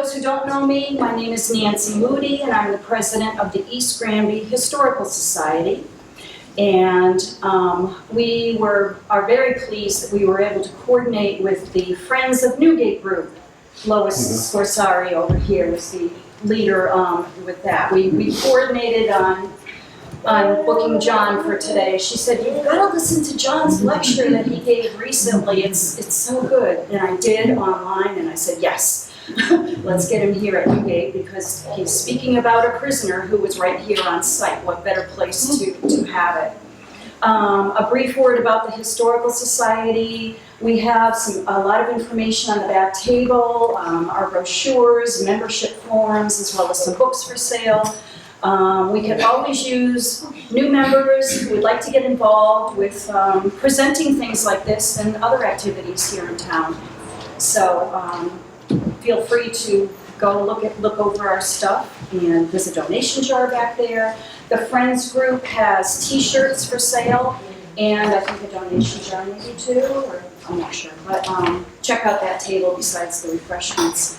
those who don't know me, my name is Nancy Moody, and I'm the president of the East Granby Historical Society. And we are very pleased that we were able to coordinate with the Friends of Newgate group. Lois Scorsari over here is the leader with that. We coordinated on booking John for today. She said, "You've got to listen to John's lecture that he gave recently. It's so good." And I did online, and I said, "Yes, let's get him here at Newgate because he's speaking about a prisoner who was right here on site. What better place to have it?" A brief word about the Historical Society. We have a lot of information on the back table, our brochures, membership forms, as well as some books for sale. We can always use new members who would like to get involved with presenting things like this and other activities here in town. So feel free to go look over our stuff, and there's a donation jar back there. The Friends group has t-shirts for sale, and I think a donation jar maybe too, or I'm not sure, but check out that table besides the refreshments.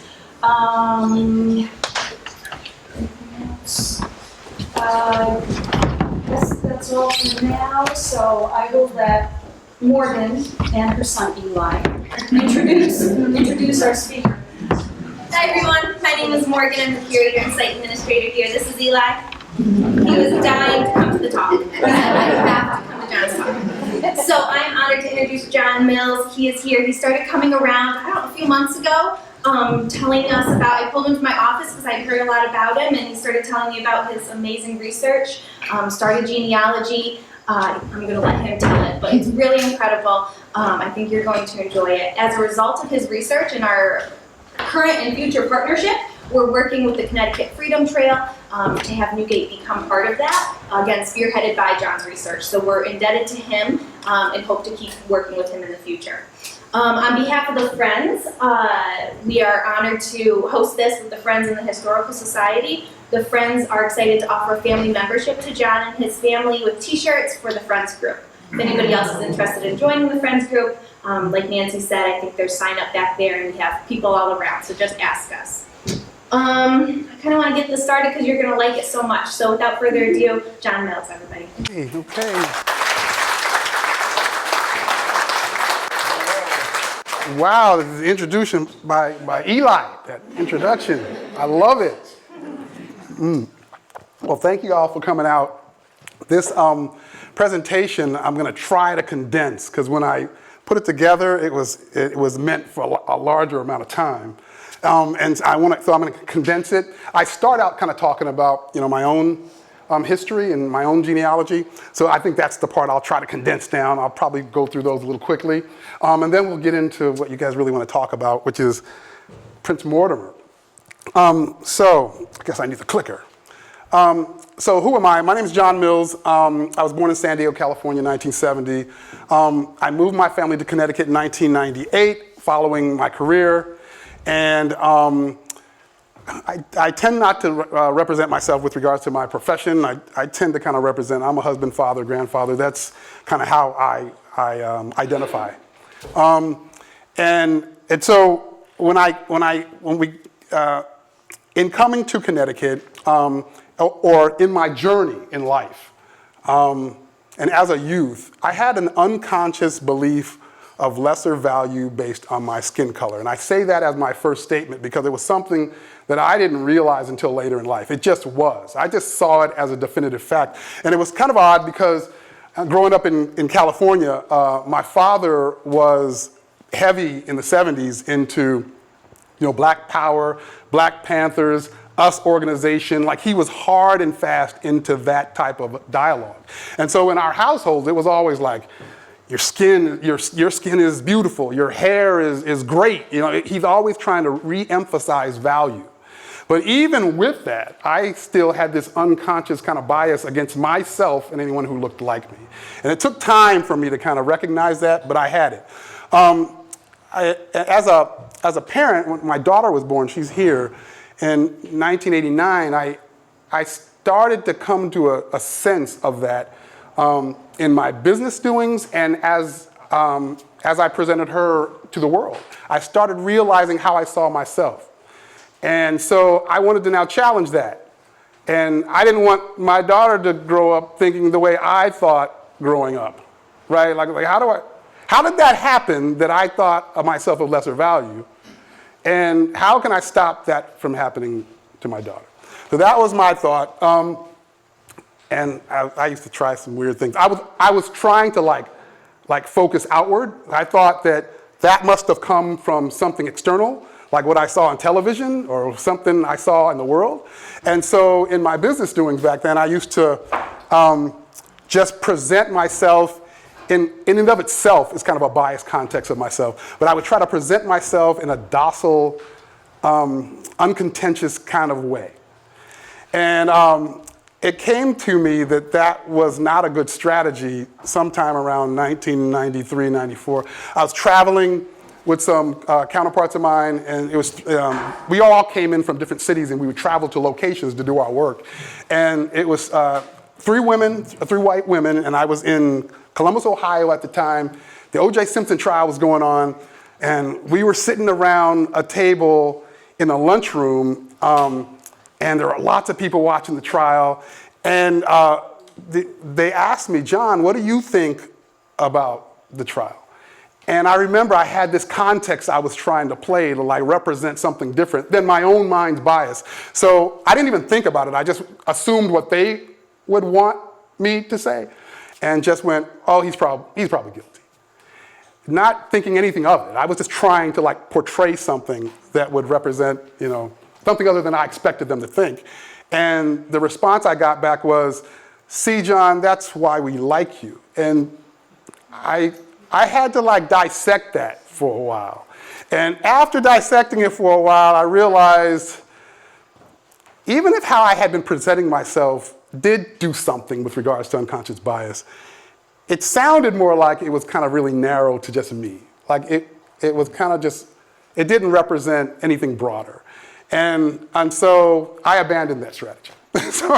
That's all for now, so I will let Morgan and her son Eli introduce our speaker. Hi everyone, my name is Morgan. I'm the curator and site administrator here. This is Eli. He was dying to come to the talk. I have to come to John's talk. So I'm honored to introduce John Mills. He is here. He started coming around, a few months ago, telling us about, I pulled him to my office because I'd heard a lot about him, and he started telling me about his amazing research, started genealogy. I'm going to let him tell it, but it's really incredible. I think you're going to enjoy it. As a result of his research and our current and future partnership, we're working with the Connecticut Freedom Trail to have Newgate become part of that, again, spearheaded by John's research. So we're indebted to him and hope to keep working with him in the future. On behalf of the Friends, we are honored to host this with the Friends in the Historical Society. The Friends are excited to offer family membership to John and his family with t-shirts for the Friends group. If anybody else is interested in joining the Friends group, like Nancy said, I think there's sign up back there and we have people all around, so just ask us. I kind of want to get this started because you're going to like it so much. So without further ado, John Mills, everybody. Okay. Wow, this is the introduction by Eli, that introduction. I love it. Well, thank you all for coming out. This presentation I'm going to try to condense because when I put it together, it was meant for a larger amount of time. And so I'm going to condense it. I start out kind of talking about, my own history and my own genealogy. So I think that's the part I'll try to condense down. I'll probably go through those a little quickly. And then we'll get into what you guys really want to talk about, which is Prince Mortimer. So I guess I need the clicker. So who am I? My name is John Mills. I was born in San Diego, California in 1970. I moved my family to Connecticut in 1998 following my career. And I tend not to represent myself with regards to my profession. I tend to kind of represent, I'm a husband, father, grandfather. That's kind of how I identify. And so when we in coming to Connecticut, or in my journey in life, and as a youth, I had an unconscious belief of lesser value based on my skin color. And I say that as my first statement because it was something that I didn't realize until later in life. It just was. I just saw it as a definitive fact. And it was kind of odd because growing up in California, my father was heavy in the 70s into Black Power, Black Panthers, us organization. Like he was hard and fast into that type of dialogue. And so in our household, it was always like, your skin is beautiful. Your hair is great. He's always trying to re-emphasize value. But even with that, I still had this unconscious kind of bias against myself and anyone who looked like me. And it took time for me to kind of recognize that, but I had it. As a parent, when my daughter was born, she's here, in 1989, I started to come to a sense of that in my business doings and as I presented her to the world. I started realizing how I saw myself. And so I wanted to now challenge that. And I didn't want my daughter to grow up thinking the way I thought growing up, right? Like how did that happen that I thought of myself of lesser value? And how can I stop that from happening to my daughter? So that was my thought. And I used to try some weird things. I was trying to like focus outward. I thought that must have come from something external, like what I saw on television or something I saw in the world. And so in my business doings back then, I used to just present myself in and of itself is kind of a biased context of myself, but I would try to present myself in a docile, uncontentious kind of way. And it came to me that was not a good strategy sometime around 1993, 94. I was traveling with some counterparts of mine, and it was we all came in from different cities, and we would travel to locations to do our work. And it was three white women, and I was in Columbus, Ohio at the time. The O.J. Simpson trial was going on, and we were sitting around a table in a lunchroom, and there were lots of people watching the trial. And they asked me, John, what do you think about the trial? And I remember I had this context I was trying to play to like represent something different than my own mind's bias. So I didn't even think about it. I just assumed what they would want me to say, and just went, oh, he's probably guilty. Not thinking anything of it. I was just trying to like portray something that would represent, something other than I expected them to think. And the response I got back was, see, John, that's why we like you. And I had to like dissect that for a while. And after dissecting it for a while, I realized even if how I had been presenting myself did do something with regards to unconscious bias, it sounded more like it was kind of really narrow to just me. Like it was kind of just, it didn't represent anything broader. And so I abandoned that strategy. So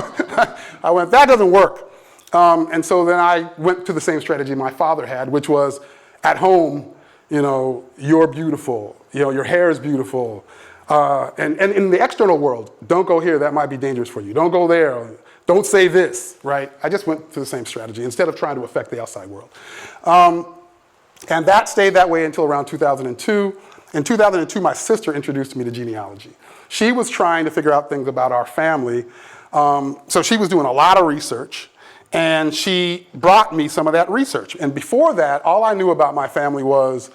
I went, that doesn't work. And so then I went to the same strategy my father had, which was at home, you're beautiful, your hair is beautiful. And in the external world, don't go here, that might be dangerous for you. Don't go there, don't say this, right? I just went to the same strategy instead of trying to affect the outside world. And that stayed that way until around 2002. In 2002, my sister introduced me to genealogy. She was trying to figure out things about our family. So she was doing a lot of research, and she brought me some of that research. And before that, all I knew about my family was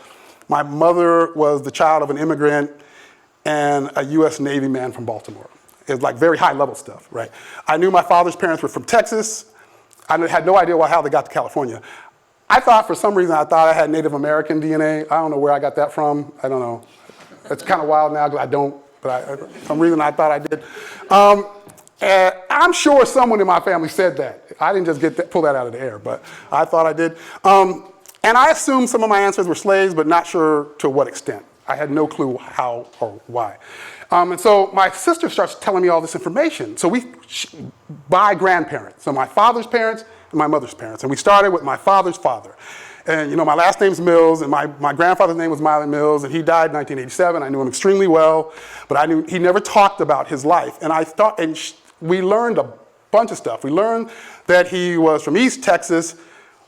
my mother was the child of an immigrant and a US Navy man from Baltimore. It was like very high level stuff, right? I knew my father's parents were from Texas. I had no idea how they got to California. I thought for some reason, I had Native American DNA. I don't know where I got that from. I don't know. It's kind of wild now because I don't, but for some reason I thought I did. And I'm sure someone in my family said that. I didn't just pull that out of the air, but I thought I did. And I assumed some of my ancestors were slaves, but not sure to what extent. I had no clue how or why. And so my sister starts telling me all this information. So by grandparents, so my father's parents and my mother's parents. And we started with my father's father. And my last name's Mills, and my grandfather's name was Milan Mills, and he died in 1987. I knew him extremely well, but I knew he never talked about his life. And I thought, we learned a bunch of stuff. We learned that he was from East Texas.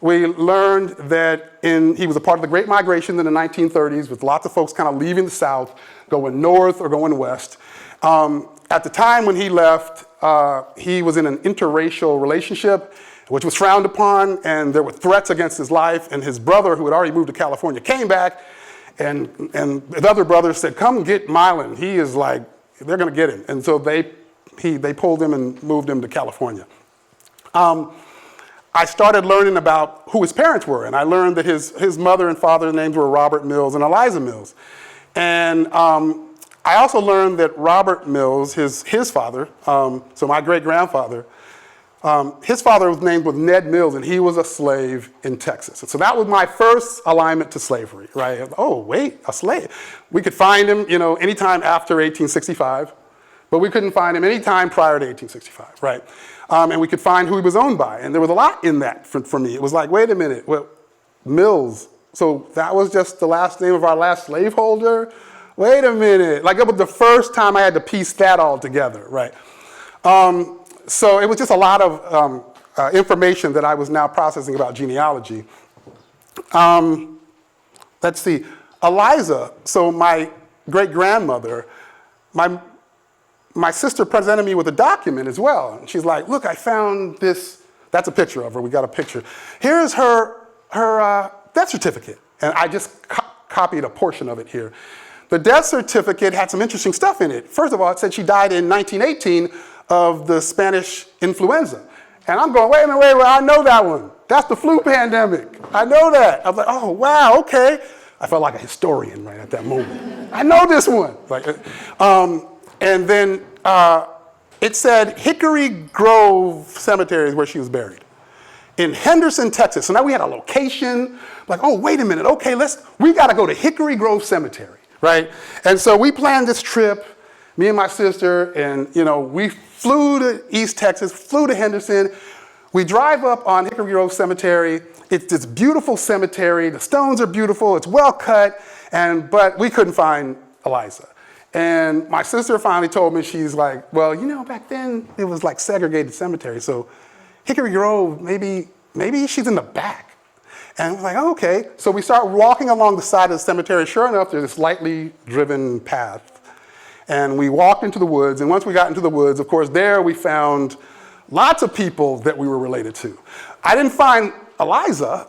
We learned that he was a part of the Great Migration in the 1930s, with lots of folks kind of leaving the South, going north or going west. At the time when he left, he was in an interracial relationship, which was frowned upon, and there were threats against his life. And his brother, who had already moved to California, came back, and the other brothers said, "Come get Milan. He is like, they're going to get him." And so they pulled him and moved him to California. I started learning about who his parents were, and I learned that his mother and father's names were Robert Mills and Eliza Mills. And I also learned that Robert Mills, his father, so my great-grandfather, his father was named with Ned Mills, and he was a slave in Texas. And so that was my first alignment to slavery, right? Oh, wait, a slave. We could find him, anytime after 1865, but we couldn't find him anytime prior to 1865, right? And we could find who he was owned by, and there was a lot in that for me. It was like, wait a minute, well, Mills, so that was just the last name of our last slaveholder? wait a minute. Like, it was the first time I had to piece that all together, right? So it was just a lot of information that I was now processing about genealogy. Let's see, Eliza, so my great-grandmother, my sister presented me with a document as well. And she's like, look, I found this. That's a picture of her. We got a picture. Here's her death certificate. And I just copied a portion of it here. The death certificate had some interesting stuff in it. First of all, it said she died in 1918 of the Spanish influenza. And I'm going, wait a minute, I know that one. That's the flu pandemic. I know that. I was like, oh, wow, okay. I felt like a historian right at that moment. I know this one. Like, and then it said Hickory Grove Cemetery is where she was buried. In Henderson, Texas. So now we had a location. Like, oh, wait a minute. Okay, we got to go to Hickory Grove Cemetery, right? And so we planned this trip, me and my sister, and we flew to East Texas, flew to Henderson. We drive up on Hickory Grove Cemetery. It's this beautiful cemetery. The stones are beautiful. It's well cut, but we couldn't find Eliza. And my sister finally told me, she's like, well, back then it was like segregated cemetery. So Hickory Grove, maybe she's in the back. And I'm like, oh, okay. So we start walking along the side of the cemetery. Sure enough, there's this lightly driven path. And we walked into the woods. And once we got into the woods, of course, there we found lots of people that we were related to. I didn't find Eliza,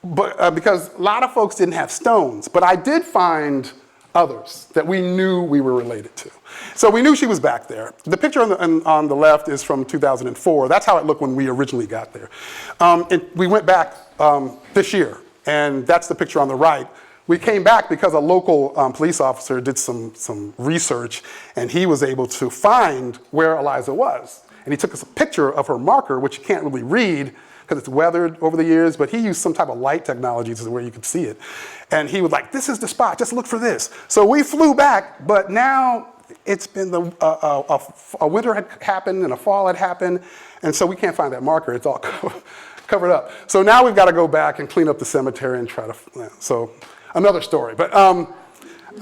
but because a lot of folks didn't have stones. But I did find others that we knew we were related to. So we knew she was back there. The picture on the left is from 2004. That's how it looked when we originally got there. And we went back this year, and that's the picture on the right. We came back because a local police officer did some research, and he was able to find where Eliza was. And he took us a picture of her marker, which you can't really read because it's weathered over the years, but he used some type of light technology to where you could see it. And he was like, this is the spot, just look for this. So we flew back, but now it's been a winter had happened and a fall had happened, and so we can't find that marker. It's all covered up. So now we've got to go back and clean up the cemetery and try to, so another story. But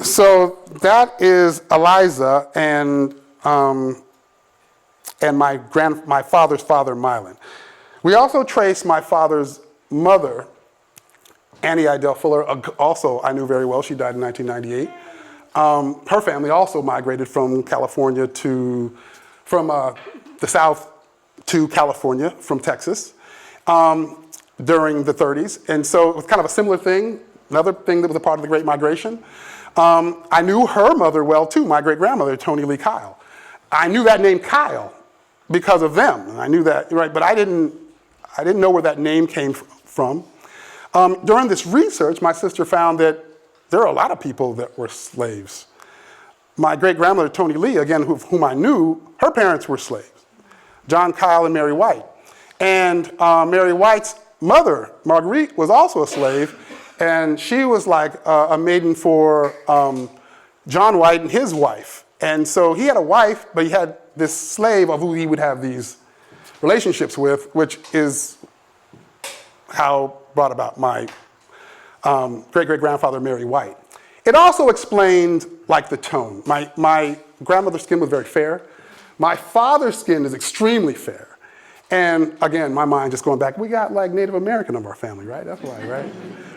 so that is Eliza and my father's father, Mylan. We also traced my father's mother, Annie Idell Fuller, also I knew very well. She died in 1998. Her family also migrated from California from the South to California from Texas during the 30s. And so it was kind of a similar thing, another thing that was a part of the Great Migration. I knew her mother well too, my great-grandmother, Tony Lee Kyle. I knew that name Kyle because of them, and I knew that, right? But I didn't know where that name came from. During this research, my sister found that there are a lot of people that were slaves. My great-grandmother, Tony Lee, again, whom I knew, her parents were slaves, John Kyle and Mary White. And Mary White's mother, Marguerite, was also a slave, and she was like a maiden for John White and his wife. And so he had a wife, but he had this slave of who he would have these relationships with, which is how brought about my great-great-grandfather, Mary White. It also explained, like, the tone. My grandmother's skin was very fair. My father's skin is extremely fair. And again, my mind just going back, we got like Native American of our family, right? That's why, right?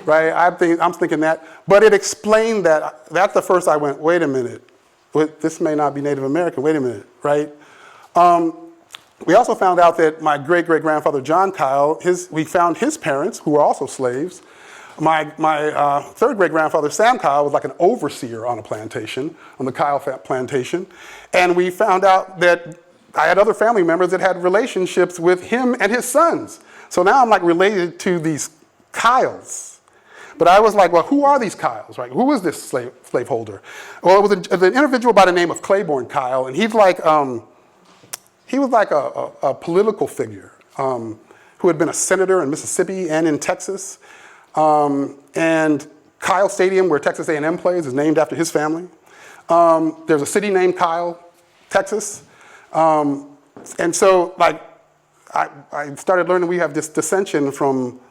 Right? I'm thinking that. But it explained that. That's the first I went, wait a minute. This may not be Native American. Wait a minute, right? We also found out that my great-great-grandfather, John Kyle, we found his parents, who were also slaves. My third great-grandfather, Sam Kyle, was like an overseer on a plantation, on the Kyle plantation. And we found out that I had other family members that had relationships with him and his sons. So now I'm like related to these Kyles. But I was like, well, who are these Kyles, right? Who is this slaveholder? Well, it was an individual by the name of Claiborne Kyle, and he was like a political figure who had been a senator in Mississippi and in Texas. And Kyle Stadium, where Texas A&M plays, is named after his family. There's a city named Kyle, Texas. And so, like, I started learning we have this dissension from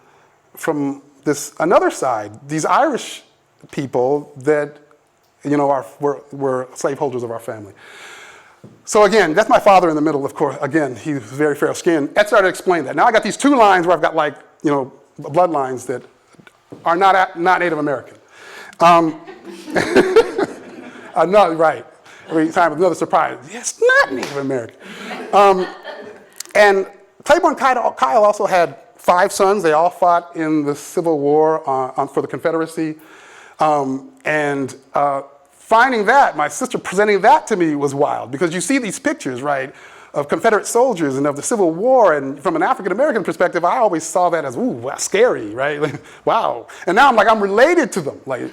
this another side, these Irish people that you know, were slaveholders of our family. So again, that's my father in the middle, of course. Again, he was very fair skinned. Ed started to explain that. Now I got these two lines where I've got like, you know, bloodlines that are not Native American. No, right. Every time another surprise. Yes, not Native American. And Claiborne Kyle also had 5 sons. They all fought in the Civil War for the Confederacy. Finding that, my sister presenting that to me was wild, because you see these pictures, right, of Confederate soldiers and of the Civil War, and from an African-American perspective, I always saw that as, ooh, scary, right? Like, wow. And now I'm related to them, like,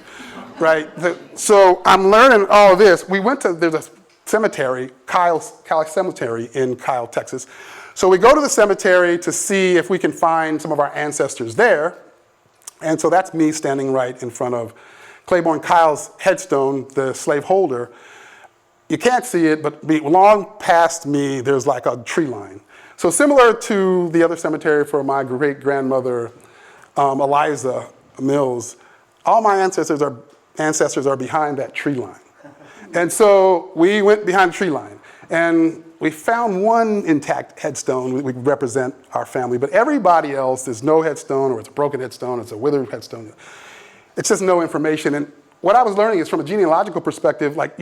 right? So I'm learning all of this. There's a cemetery, Kyle Cemetery in Kyle, Texas. So we go to the cemetery to see if we can find some of our ancestors there. And so that's me standing right in front of Claiborne Kyle's headstone, the slaveholder. You can't see it, but long past me, there's like a tree line. So similar to the other cemetery for my great-grandmother, Eliza Mills, all my ancestors are behind that tree line. And so we went behind the tree line, and we found one intact headstone. We represent our family, but everybody else, there's no headstone, or it's a broken headstone, it's a withered headstone. It's just no information. And what I was learning is, from a genealogical perspective, like,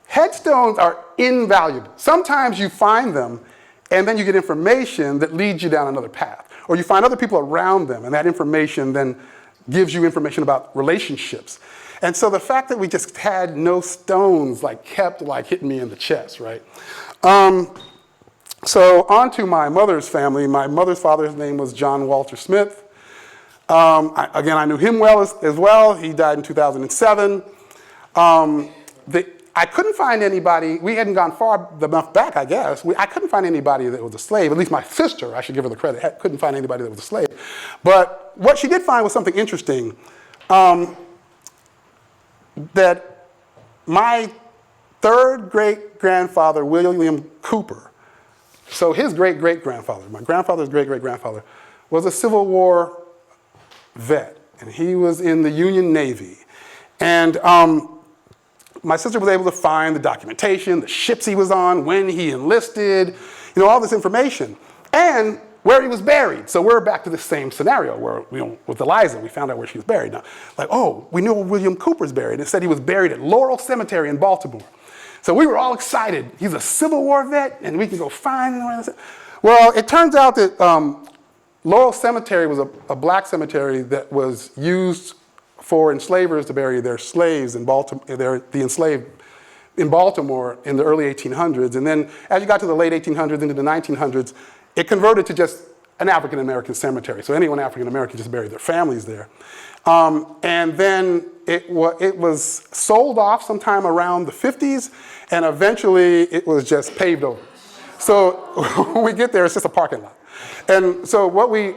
headstones are invaluable. Sometimes you find them, and then you get information that leads you down another path. Or you find other people around them, and that information then gives you information about relationships. And so the fact that we just had no stones, like, kept like hitting me in the chest, right? So on to my mother's family. My mother's father's name was John Walter Smith. I knew him well as well. He died in 2007. I couldn't find anybody. We hadn't gone far enough back, I guess. I couldn't find anybody that was a slave. At least my sister, I should give her the credit, couldn't find anybody that was a slave. But what she did find was something interesting. That my third great-grandfather, William Cooper, so his great-great-grandfather, my grandfather's great-great-grandfather, was a Civil War vet, and he was in the Union Navy. And my sister was able to find the documentation, the ships he was on, when he enlisted, all this information, and where he was buried. So we're back to the same scenario where, with Eliza, we found out where she was buried. Now, like, oh, we know where William Cooper's buried. It said he was buried at Laurel Cemetery in Baltimore. So we were all excited. He's a Civil War vet, and we can go find him. Well, it turns out that Laurel Cemetery was a black cemetery that was used for enslavers to bury their slaves in Baltimore, the enslaved in Baltimore in the early 1800s. And then as you got to the late 1800s into the 1900s, it converted to just an African-American cemetery. So anyone African-American just buried their families there. And then it was sold off sometime around the 50s, and eventually it was just paved over. So when we get there, it's just a parking lot. And so what we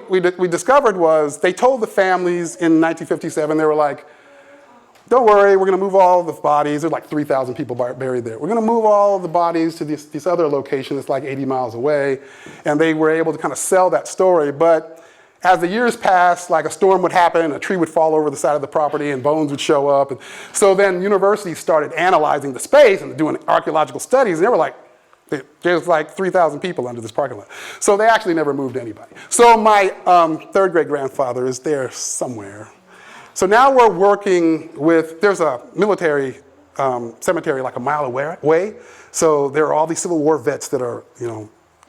discovered was, they told the families in 1957, they were like, don't worry, we're going to move all the bodies. There's like 3,000 people buried there. We're going to move all the bodies to this other location that's like 80 miles away. And they were able to kind of sell that story. But as the years passed, like, a storm would happen, a tree would fall over the side of the property, and bones would show up. And so then universities started analyzing the space and doing archaeological studies, and they were like, there's like 3,000 people under this parking lot. So they actually never moved anybody. So my third great-grandfather is there somewhere. So now we're working with, there's a military cemetery like a mile away. So there are all these Civil War vets that are,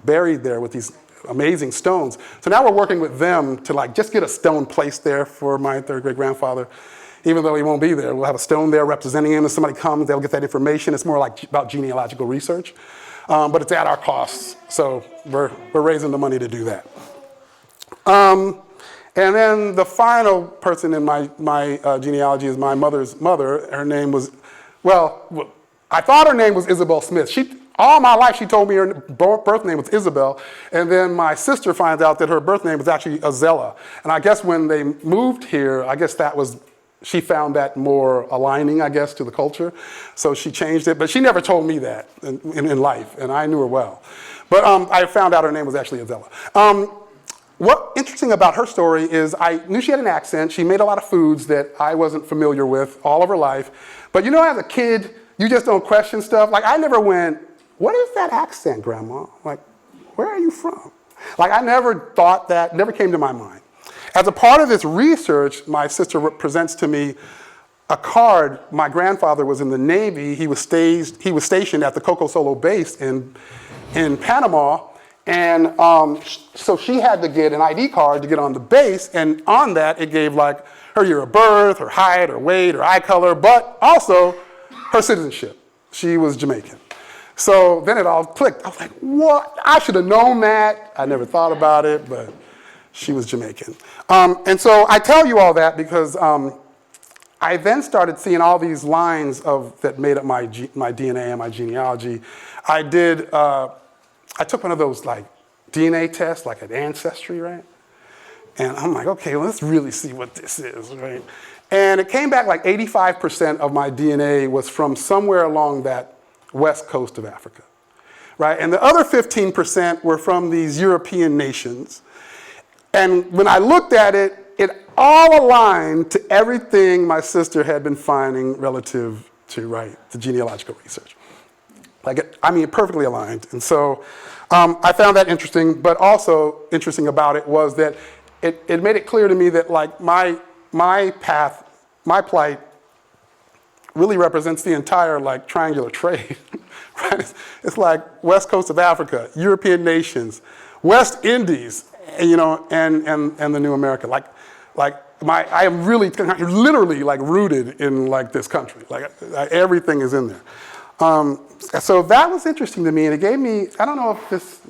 buried there with these amazing stones. So now we're working with them to like just get a stone placed there for my third great-grandfather. Even though he won't be there, we'll have a stone there representing him. If somebody comes, they'll get that information. It's more like about genealogical research. But it's at our cost, so we're raising the money to do that. And then the final person in my genealogy is my mother's mother. Her name was, I thought her name was Isabel Smith. All my life she told me her birth name was Isabel, and then my sister finds out that her birth name was actually Azella. And I guess when they moved here, I guess she found that more aligning, I guess, to the culture. So she changed it, but she never told me that in life, and I knew her well. But I found out her name was actually Azella. What's interesting about her story is I knew she had an accent. She made a lot of foods that I wasn't familiar with all of her life. But you know, as a kid, you just don't question stuff. Like, I never went, what is that accent, Grandma? Like, where are you from? Like, I never thought that, never came to my mind. As a part of this research, my sister presents to me a card. My grandfather was in the Navy. He was stationed at the Coco Solo base in Panama. And so she had to get an ID card to get on the base, and on that it gave like her year of birth, her height, her weight, her eye color, but also her citizenship. She was Jamaican. So then it all clicked. I was like, what? I should have known that. I never thought about it, but she was Jamaican. And so I tell you all that because I then started seeing all these lines that made up my DNA and my genealogy. I took one of those like DNA tests, like an Ancestry, right? And I'm like, okay, let's really see what this is, right? And it came back like 85% of my DNA was from somewhere along that west coast of Africa, right? And the other 15% were from these European nations. And when I looked at it, it all aligned to everything my sister had been finding relative to, right, the genealogical research. Perfectly aligned. And so I found that interesting, but also interesting about it was that it made it clear to me that like my path, my plight really represents the entire like triangular trade, right? It's like west coast of Africa, European nations, West Indies, you know, and the new America. I am really literally like rooted in like this country. Like everything is in there. So that was interesting to me, and it gave me, does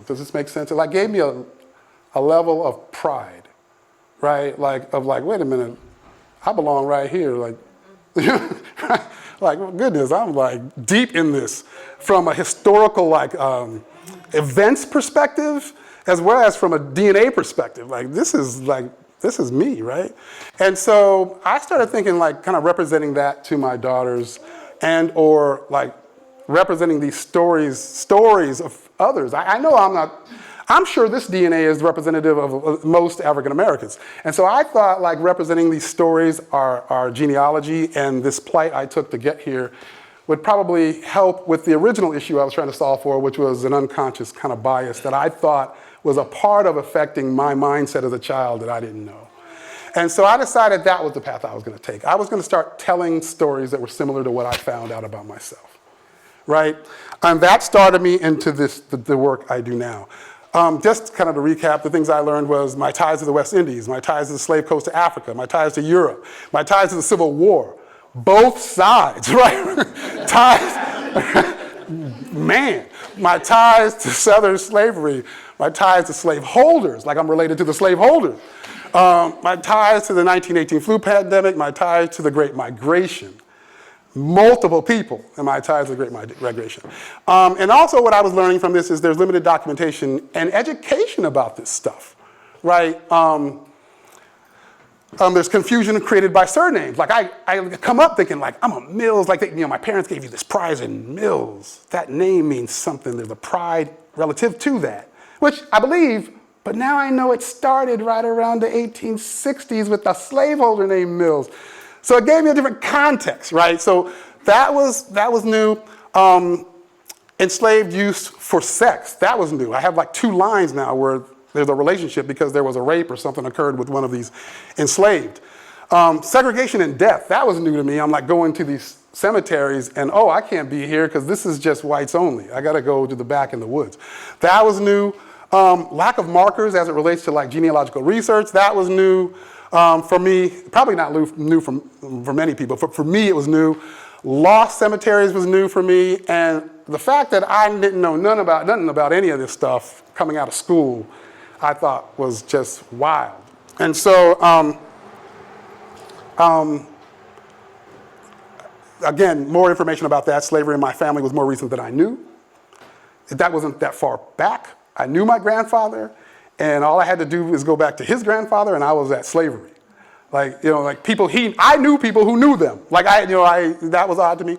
this make sense? It like gave me a level of pride, right? Like, wait a minute, I belong right here. Like, like, goodness, I'm like deep in this from a historical like events perspective, as well as from a DNA perspective. Like, this is me, right? And so I started thinking like kind of representing that to my daughters and or like representing these stories of others. I'm sure this DNA is representative of most African Americans. And so I thought like representing these stories, our genealogy, and this plight I took to get here would probably help with the original issue I was trying to solve for, which was an unconscious kind of bias that I thought was a part of affecting my mindset as a child that I didn't know. And so I decided that was the path I was going to take. I was going to start telling stories that were similar to what I found out about myself, right? And that started me into the work I do now. Just kind of to recap, the things I learned was my ties to the West Indies, my ties to the slave coast of Africa, my ties to Europe, my ties to the Civil War. Both sides, right? Man, my ties to Southern slavery, my ties to slaveholders, like I'm related to the slaveholders. My ties to the 1918 flu pandemic, my ties to the Great Migration. Multiple people in my ties to the Great Migration. And also what I was learning from this is there's limited documentation and education about this stuff, right? There's confusion created by surnames. Like I come up thinking like, I'm a Mills, like my parents gave you this prize in Mills. That name means something, there's a pride relative to that, which I believe, but now I know it started right around the 1860s with a slaveholder named Mills. So it gave me a different context, right? So that was new. Enslaved use for sex, that was new. I have like 2 lines now where there's a relationship because there was a rape or something occurred with one of these enslaved. Segregation and death, that was new to me. I'm like going to these cemeteries and, I can't be here because this is just whites only. I gotta go to the back in the woods. That was new. Lack of markers as it relates to like genealogical research, that was new for me. Probably not new for many people, but for me it was new. Lost cemeteries was new for me, and the fact that I didn't know nothing about any of this stuff coming out of school, I thought was just wild. And so, again, more information about that. Slavery in my family was more recent than I knew. That wasn't that far back. I knew my grandfather, and all I had to do was go back to his grandfather, and I was at slavery. Like I knew people who knew them. Like that was odd to me.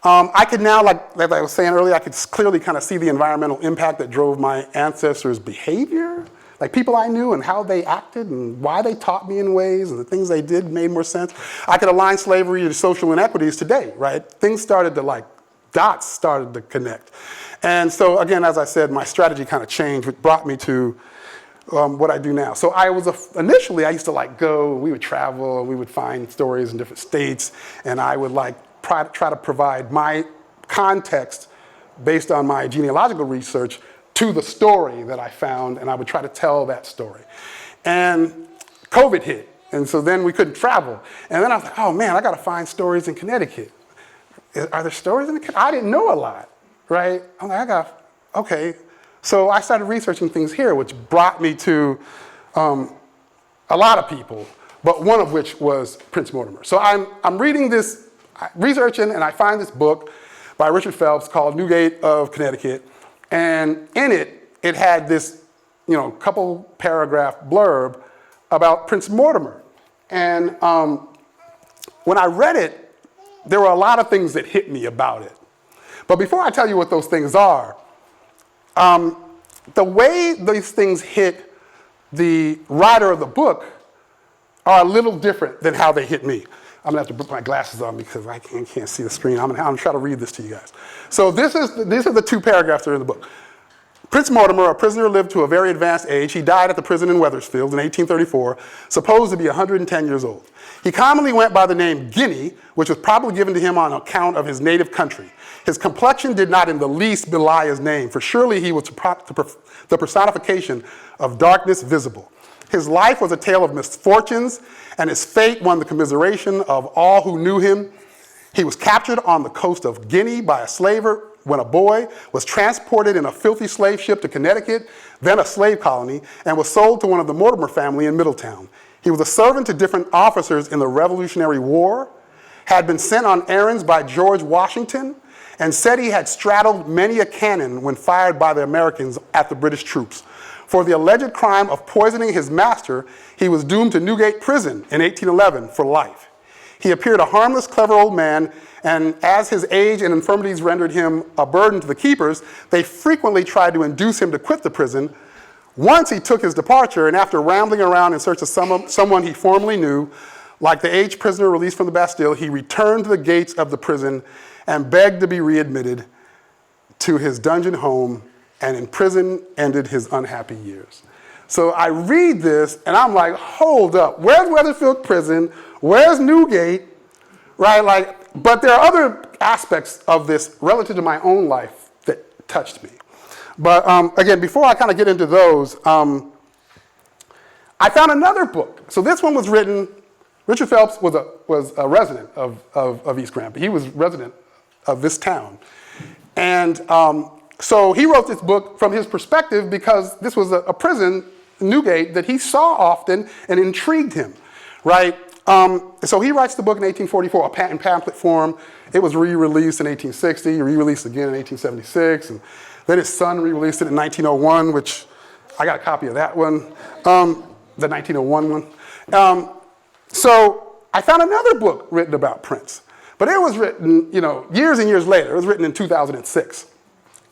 I could now, like I was saying earlier, I could clearly kind of see the environmental impact that drove my ancestors' behavior. like people I knew and how they acted and why they taught me in ways and the things they did made more sense. I could align slavery to social inequities today, right? Things started to dots started to connect. And so again, as I said, my strategy kind of changed, which brought me to what I do now. So initially I used to go, we would travel, and we would find stories in different states, and I would try to provide my context based on my genealogical research to the story that I found, and I would try to tell that story. And COVID hit, and so then we couldn't travel. And then I was like, oh man, I gotta find stories in Connecticut. Are there stories in Connecticut? I didn't know a lot, right? I'm like, okay. So I started researching things here, which brought me to a lot of people, but one of which was Prince Mortimer. So I'm reading this, researching, and I find this book by Richard Phelps called Newgate of Connecticut. And in it, it had this, couple paragraph blurb about Prince Mortimer. And when I read it, there were a lot of things that hit me about it. But before I tell you what those things are, the way these things hit the writer of the book are a little different than how they hit me. I'm gonna have to put my glasses on because I can't see the screen. I'm gonna try to read this to you guys. So these are the two paragraphs that are in the book. Prince Mortimer, a prisoner, lived to a very advanced age. He died at the prison in Wethersfield in 1834, supposed to be 110 years old. He commonly went by the name Guinea, which was probably given to him on account of his native country. His complexion did not in the least belie his name, for surely he was the personification of darkness visible. His life was a tale of misfortunes, and his fate won the commiseration of all who knew him. He was captured on the coast of Guinea by a slaver when a boy, was transported in a filthy slave ship to Connecticut, then a slave colony, and was sold to one of the Mortimer family in Middletown. He was a servant to different officers in the Revolutionary War, had been sent on errands by George Washington, and said he had straddled many a cannon when fired by the Americans at the British troops. For the alleged crime of poisoning his master, he was doomed to Newgate Prison in 1811 for life. He appeared a harmless, clever old man, and as his age and infirmities rendered him a burden to the keepers, they frequently tried to induce him to quit the prison. Once he took his departure, and after rambling around in search of someone he formerly knew, like the aged prisoner released from the Bastille, he returned to the gates of the prison and begged to be readmitted to his dungeon home, and in prison ended his unhappy years. So I read this, and I'm like, hold up, where's Wethersfield Prison? Where's Newgate? Right, but there are other aspects of this relative to my own life that touched me. But again, before I kind of get into those, I found another book. So this one was written, Richard Phelps was a resident of East Granby. He was resident of this town. And so he wrote this book from his perspective because this was a prison, Newgate, that he saw often and intrigued him, right? So he writes the book in 1844 in pamphlet form. It was re-released in 1860, re-released again in 1876, and then his son re-released it in 1901, which I got a copy of that one, the 1901 one. So I found another book written about Prince, but it was written, years and years later. It was written in 2006.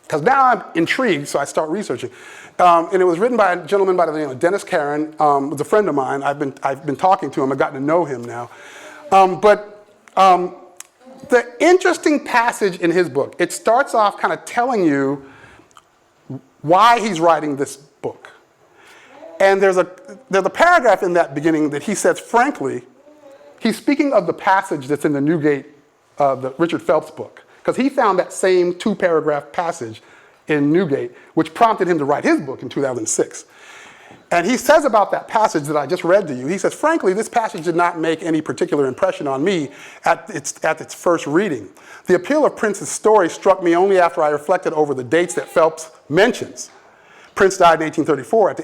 Because now I'm intrigued, so I start researching. And it was written by a gentleman by the name of Dennis Caron, was a friend of mine. I've been talking to him, I've gotten to know him now. But the interesting passage in his book, it starts off kind of telling you why he's writing this book. And there's a paragraph in that beginning that he says, frankly, he's speaking of the passage that's in the Newgate, the Richard Phelps book. Because he found that same two-paragraph passage in Newgate, which prompted him to write his book in 2006. And he says about that passage that I just read to you, he says, frankly, this passage did not make any particular impression on me at its first reading. The appeal of Prince's story struck me only after I reflected over the dates that Phelps mentions. Prince died in 1834 at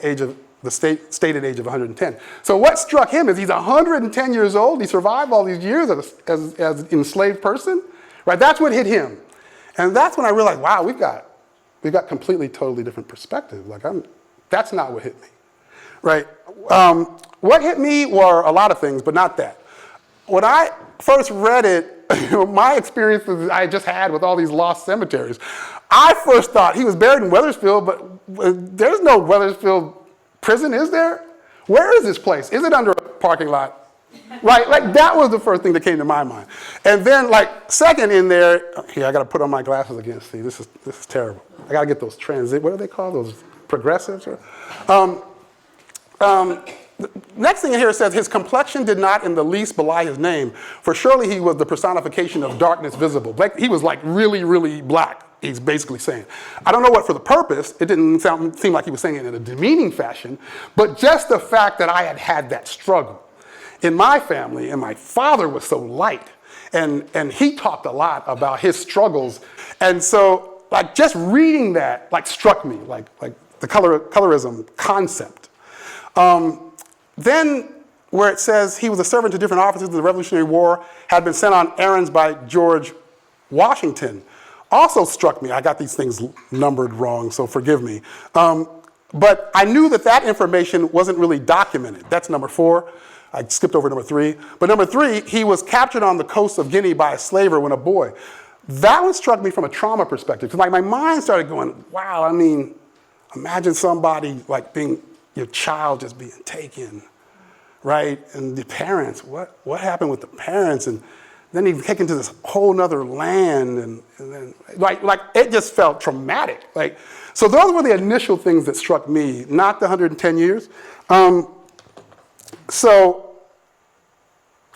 the stated age of 110. So what struck him is he's 110 years old, he survived all these years as an enslaved person. Right, that's what hit him. And that's when I realized, wow, we've got completely, totally different perspective. That's not what hit me, right? What hit me were a lot of things, but not that. When I first read it, my experiences I just had with all these lost cemeteries, I first thought he was buried in Wethersfield, but there's no Wethersfield prison is there? Where is this place? Is it under a parking lot? Right, like that was the first thing that came to my mind. And then like second in there, here I gotta put on my glasses again, see, this is terrible. I gotta get those what are they called, those progressives? The next thing in here says, his complexion did not in the least belie his name, for surely he was the personification of darkness visible. Like, he was like really, really black, he's basically saying. I don't know what for the purpose, it didn't seem like he was saying it in a demeaning fashion, but just the fact that I had had that struggle in my family, and my father was so light, and he talked a lot about his struggles, and so like just reading that like struck me, like the colorism concept. Then where it says he was a servant to different officers of the Revolutionary War, had been sent on errands by George Washington, also struck me. I got these things numbered wrong, so forgive me. But I knew that information wasn't really documented. That's number 4. I skipped over number 3. But number 3, he was captured on the coast of Guinea by a slaver when a boy. That one struck me from a trauma perspective. Because like my mind started going, wow, I mean, imagine somebody like being, your child just being taken, right? And the parents, what happened with the parents? And then he's taken to this whole nother land, and then like it just felt traumatic. Like, so those were the initial things that struck me, not the 110 years. So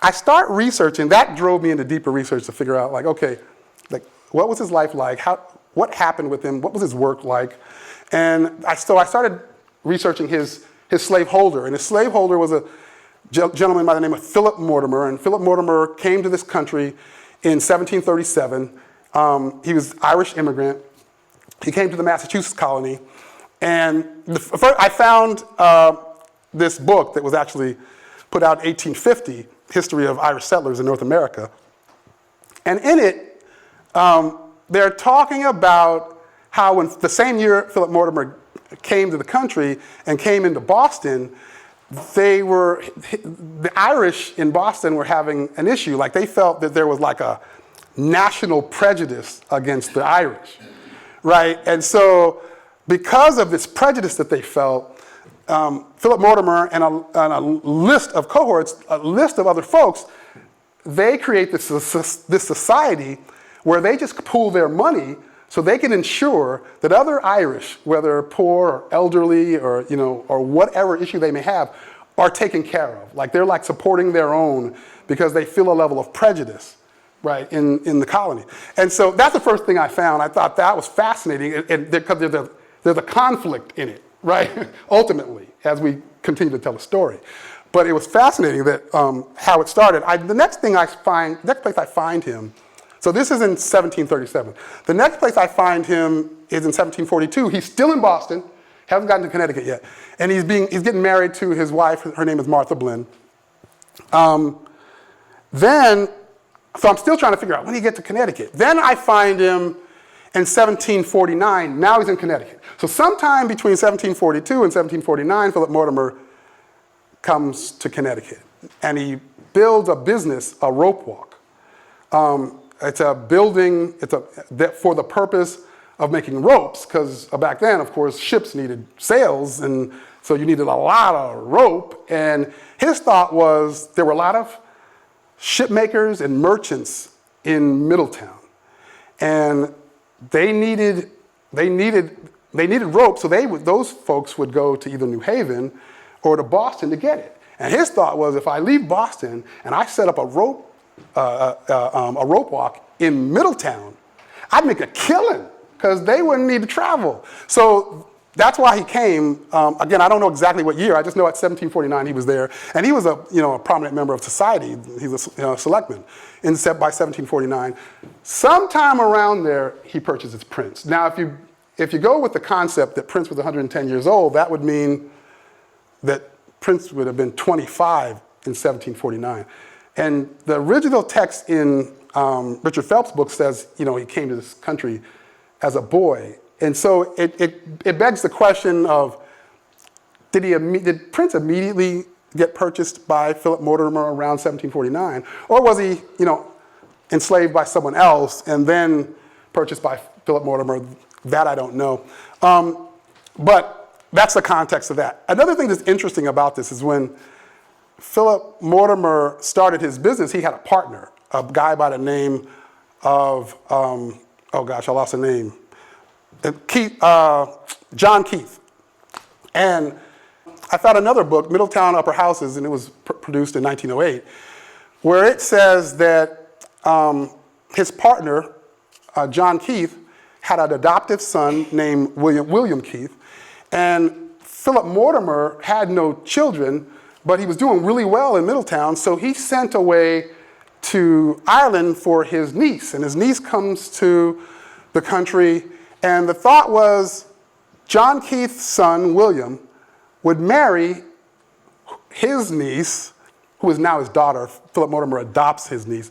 I start researching, that drove me into deeper research to figure out like, okay, like what was his life like? What happened with him? What was his work like? And I started researching his slaveholder, and his slaveholder was a gentleman by the name of Philip Mortimer, and Philip Mortimer came to this country in 1737. He was Irish immigrant. He came to the Massachusetts colony, and I found this book that was actually put out in 1850, History of Irish Settlers in North America. And in it, they're talking about how when the same year Philip Mortimer came to the country and came into Boston, the Irish in Boston were having an issue. Like they felt that there was like a national prejudice against the Irish, right? And so because of this prejudice that they felt, Philip Mortimer and a list of cohorts, a list of other folks, they create this society where they just pool their money so they can ensure that other Irish, whether poor or elderly or, or whatever issue they may have, are taken care of. Like they're like supporting their own because they feel a level of prejudice, right, in the colony. And so that's the first thing I found. I thought that was fascinating, and because there's a conflict in it, right, ultimately, as we continue to tell the story. But it was fascinating that how it started. The next place I find him, so this is in 1737. The next place I find him is in 1742. He's still in Boston, hasn't gotten to Connecticut yet. And he's getting married to his wife, her name is Martha Blinn. So I'm still trying to figure out when he get to Connecticut. Then I find him in 1749, now he's in Connecticut. So sometime between 1742 and 1749, Philip Mortimer comes to Connecticut. And he builds a business, a rope walk. It's a building, for the purpose of making ropes, because back then, of course, ships needed sails, and so you needed a lot of rope. And his thought was there were a lot of ship makers and merchants in Middletown, and they needed rope, so those folks would go to either New Haven or to Boston to get it. And his thought was, if I leave Boston and I set up a rope walk in Middletown, I'd make a killing because they wouldn't need to travel. So that's why he came. Again, I don't know exactly what year. I just know at 1749 he was there, and he was a prominent member of society. He was a selectman. By 1749, sometime around there, he purchases Prince. Now, if you go with the concept that Prince was 110 years old, that would mean that Prince would have been 25 in 1749. And the original text in Richard Phelps' book says, he came to this country as a boy. And so it begs the question of, did Prince immediately get purchased by Philip Mortimer around 1749? Or was he, enslaved by someone else and then purchased by Philip Mortimer? That I don't know. But that's the context of that. Another thing that's interesting about this is when Philip Mortimer started his business, he had a partner, a guy by the name of, oh gosh, I lost the name, John Keith. And I found another book, Middletown Upper Houses, and it was produced in 1908, where it says that his partner, John Keith, had an adoptive son named William Keith, and Philip Mortimer had no children, but he was doing really well in Middletown, so he sent away to Ireland for his niece, and his niece comes to the country, and the thought was John Keith's son, William, would marry his niece, who is now his daughter. Philip Mortimer adopts his niece.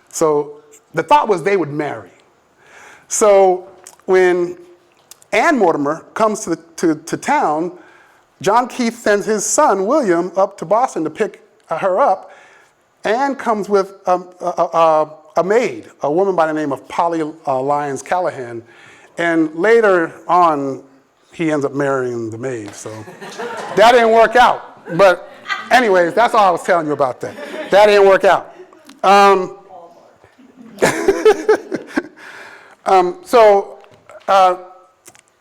So the thought was they would marry. So when Ann Mortimer comes to town, John Keith sends his son, William, up to Boston to pick her up. Ann comes with a maid, a woman by the name of Polly Lyons Callahan. And later on, he ends up marrying the maid. So that didn't work out. But anyways, that's all I was telling you about that. That didn't work out.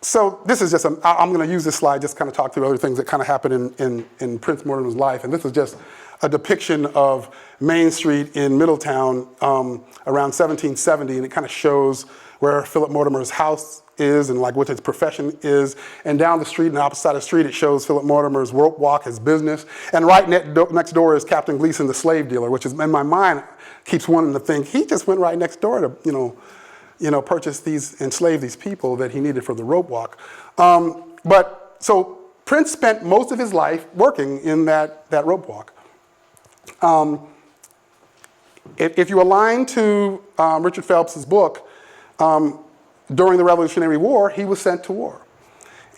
So this is just, I'm going to use this slide just kind of talk through other things that kind of happened in Prince Mortimer's life. And this is just a depiction of Main Street in Middletown around 1770. And it kind of shows where Philip Mortimer's house is and like what his profession is. And down the street, on the opposite side of the street, it shows Philip Mortimer's rope walk, his business. And right next door is Captain Gleason, the slave dealer, which is, in my mind, keeps wanting to think he just went right next door to, purchase enslave these people that he needed for the rope walk. But so Prince spent most of his life working in that rope walk. If you align to Richard Phelps's book, during the Revolutionary War, he was sent to war.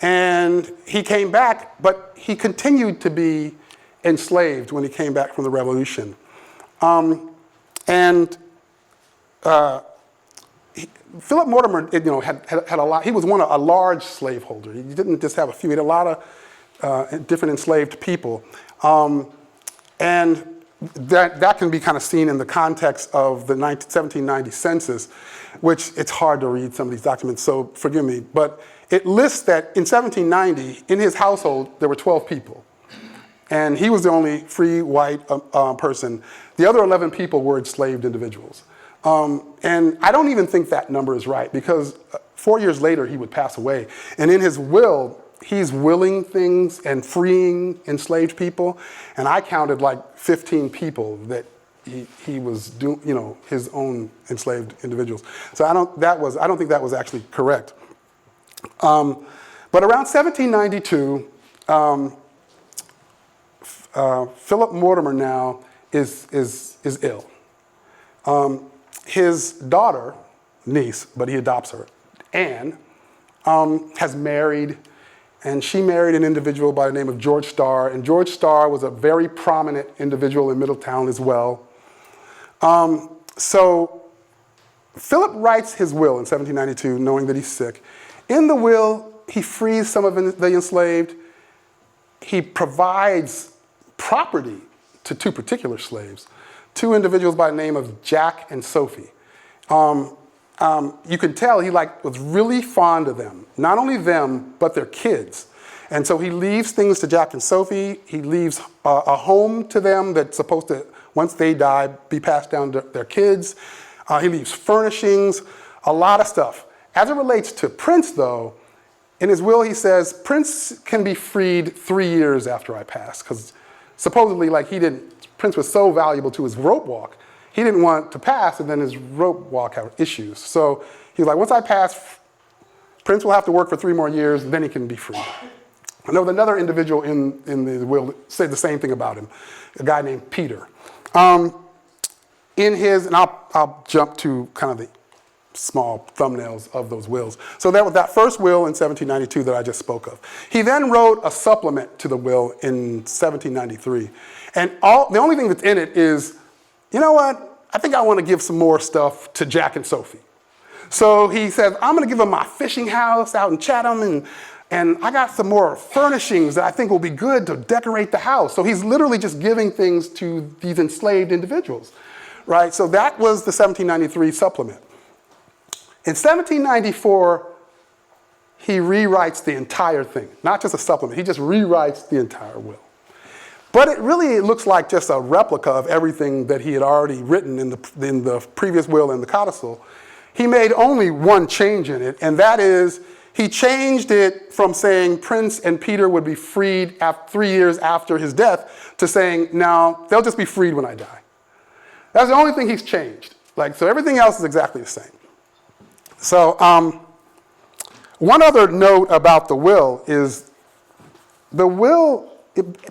And he came back, but he continued to be enslaved when he came back from the Revolution. Philip Mortimer, had a lot. He was a large slaveholder. He didn't just have a few. He had a lot of different enslaved people, and that can be kind of seen in the context of the 1790 census, which it's hard to read some of these documents. So forgive me, but it lists that in 1790, in his household there were 12 people, and he was the only free white person. The other 11 people were enslaved individuals. And I don't even think that number is right, because 4 years later he would pass away. And in his will, he's willing things and freeing enslaved people. And I counted like 15 people that he was doing, his own enslaved individuals. So I don't think that was actually correct. But around 1792, Philip Mortimer now is ill. His daughter, niece, but he adopts her, Anne, has married, and she married an individual by the name of George Starr, and George Starr was a very prominent individual in Middletown as well. So Philip writes his will in 1792, knowing that he's sick. In the will, he frees some of the enslaved. He provides property to two particular slaves, two individuals by the name of Jack and Sophie. You can tell he was really fond of them. Not only them, but their kids. And so he leaves things to Jack and Sophie. He leaves a home to them that's supposed to, once they die, be passed down to their kids. He leaves furnishings, a lot of stuff. As it relates to Prince, though, in his will he says, Prince can be freed 3 years after I pass, because supposedly Prince was so valuable to his rope walk, he didn't want to pass and then his rope walk had issues. So he was like, once I pass, Prince will have to work for 3 more years, and then he can be free. And there was another individual in the will that said the same thing about him, a guy named Peter. And I'll jump to kind of the small thumbnails of those wills. So that was that first will in 1792 that I just spoke of. He then wrote a supplement to the will in 1793. And the only thing that's in it is, you know what? I think I want to give some more stuff to Jack and Sophie. So he says, I'm going to give them my fishing house out in Chatham, and And I got some more furnishings that I think will be good to decorate the house. So he's literally just giving things to these enslaved individuals, right? So that was the 1793 supplement. In 1794, he rewrites the entire thing, not just a supplement, he just rewrites the entire will. But it really looks like just a replica of everything that he had already written in the previous will and the codicil. He made only one change in it, and that is he changed it from saying Prince and Peter would be freed 3 years after his death to saying, no, they'll just be freed when I die. That's the only thing he's changed. So everything else is exactly the same. So one other note about the will is the will,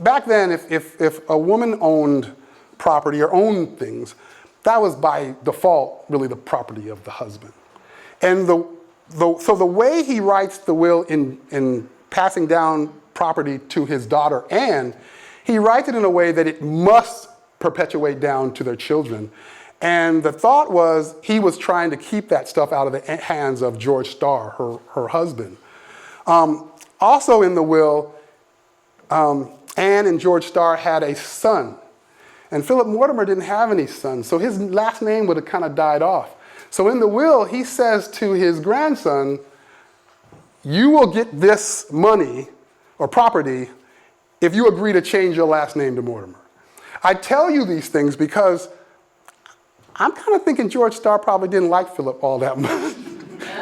back then, if a woman owned property or owned things, that was by default really the property of the husband. And so the way he writes the will in passing down property to his daughter Anne, he writes it in a way that it must perpetuate down to their children. And the thought was he was trying to keep that stuff out of the hands of George Starr, her husband. Also in the will, Anne and George Starr had a son. And Philip Mortimer didn't have any sons, so his last name would have kind of died off. So in the will, he says to his grandson, you will get this money or property if you agree to change your last name to Mortimer. I tell you these things because I'm kind of thinking George Starr probably didn't like Philip all that much,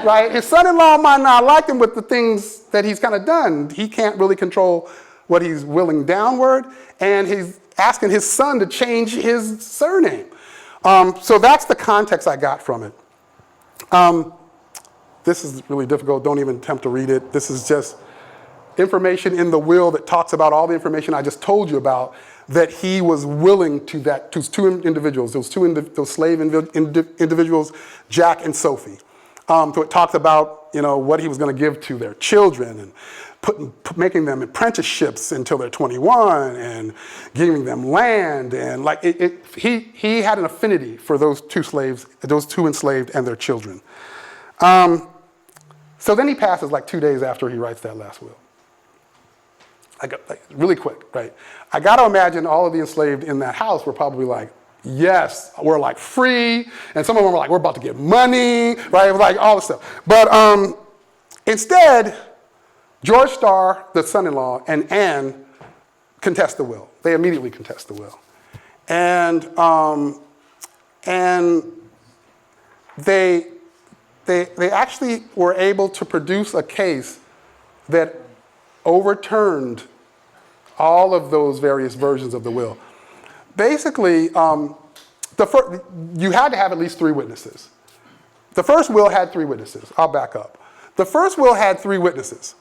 right? His son-in-law might not like him with the things that he's kind of done. He can't really control what he's willing downward, and he's asking his son to change his surname. So that's the context I got from it. This is really difficult. Don't even attempt to read it. This is just information in the will that talks about all the information I just told you about that he was willing to two individuals, those slave individuals, Jack and Sophie. So it talks about what he was going to give to their children and making them apprenticeships until they're 21 and giving them land, and he had an affinity for those two enslaved and their children. So then he passes 2 days after he writes that last will. Really quick, right? I got to imagine all of the enslaved in that house were probably yes, we're free, and some of them were we're about to get money, right? All this stuff. But instead, George Starr, the son-in-law, and Anne contest the will. They immediately contest the will. And they actually were able to produce a case that overturned all of those various versions of the will. Basically, you had to have at least 3 witnesses. The first will had 3 witnesses. I'll back up. The first will had 3 witnesses.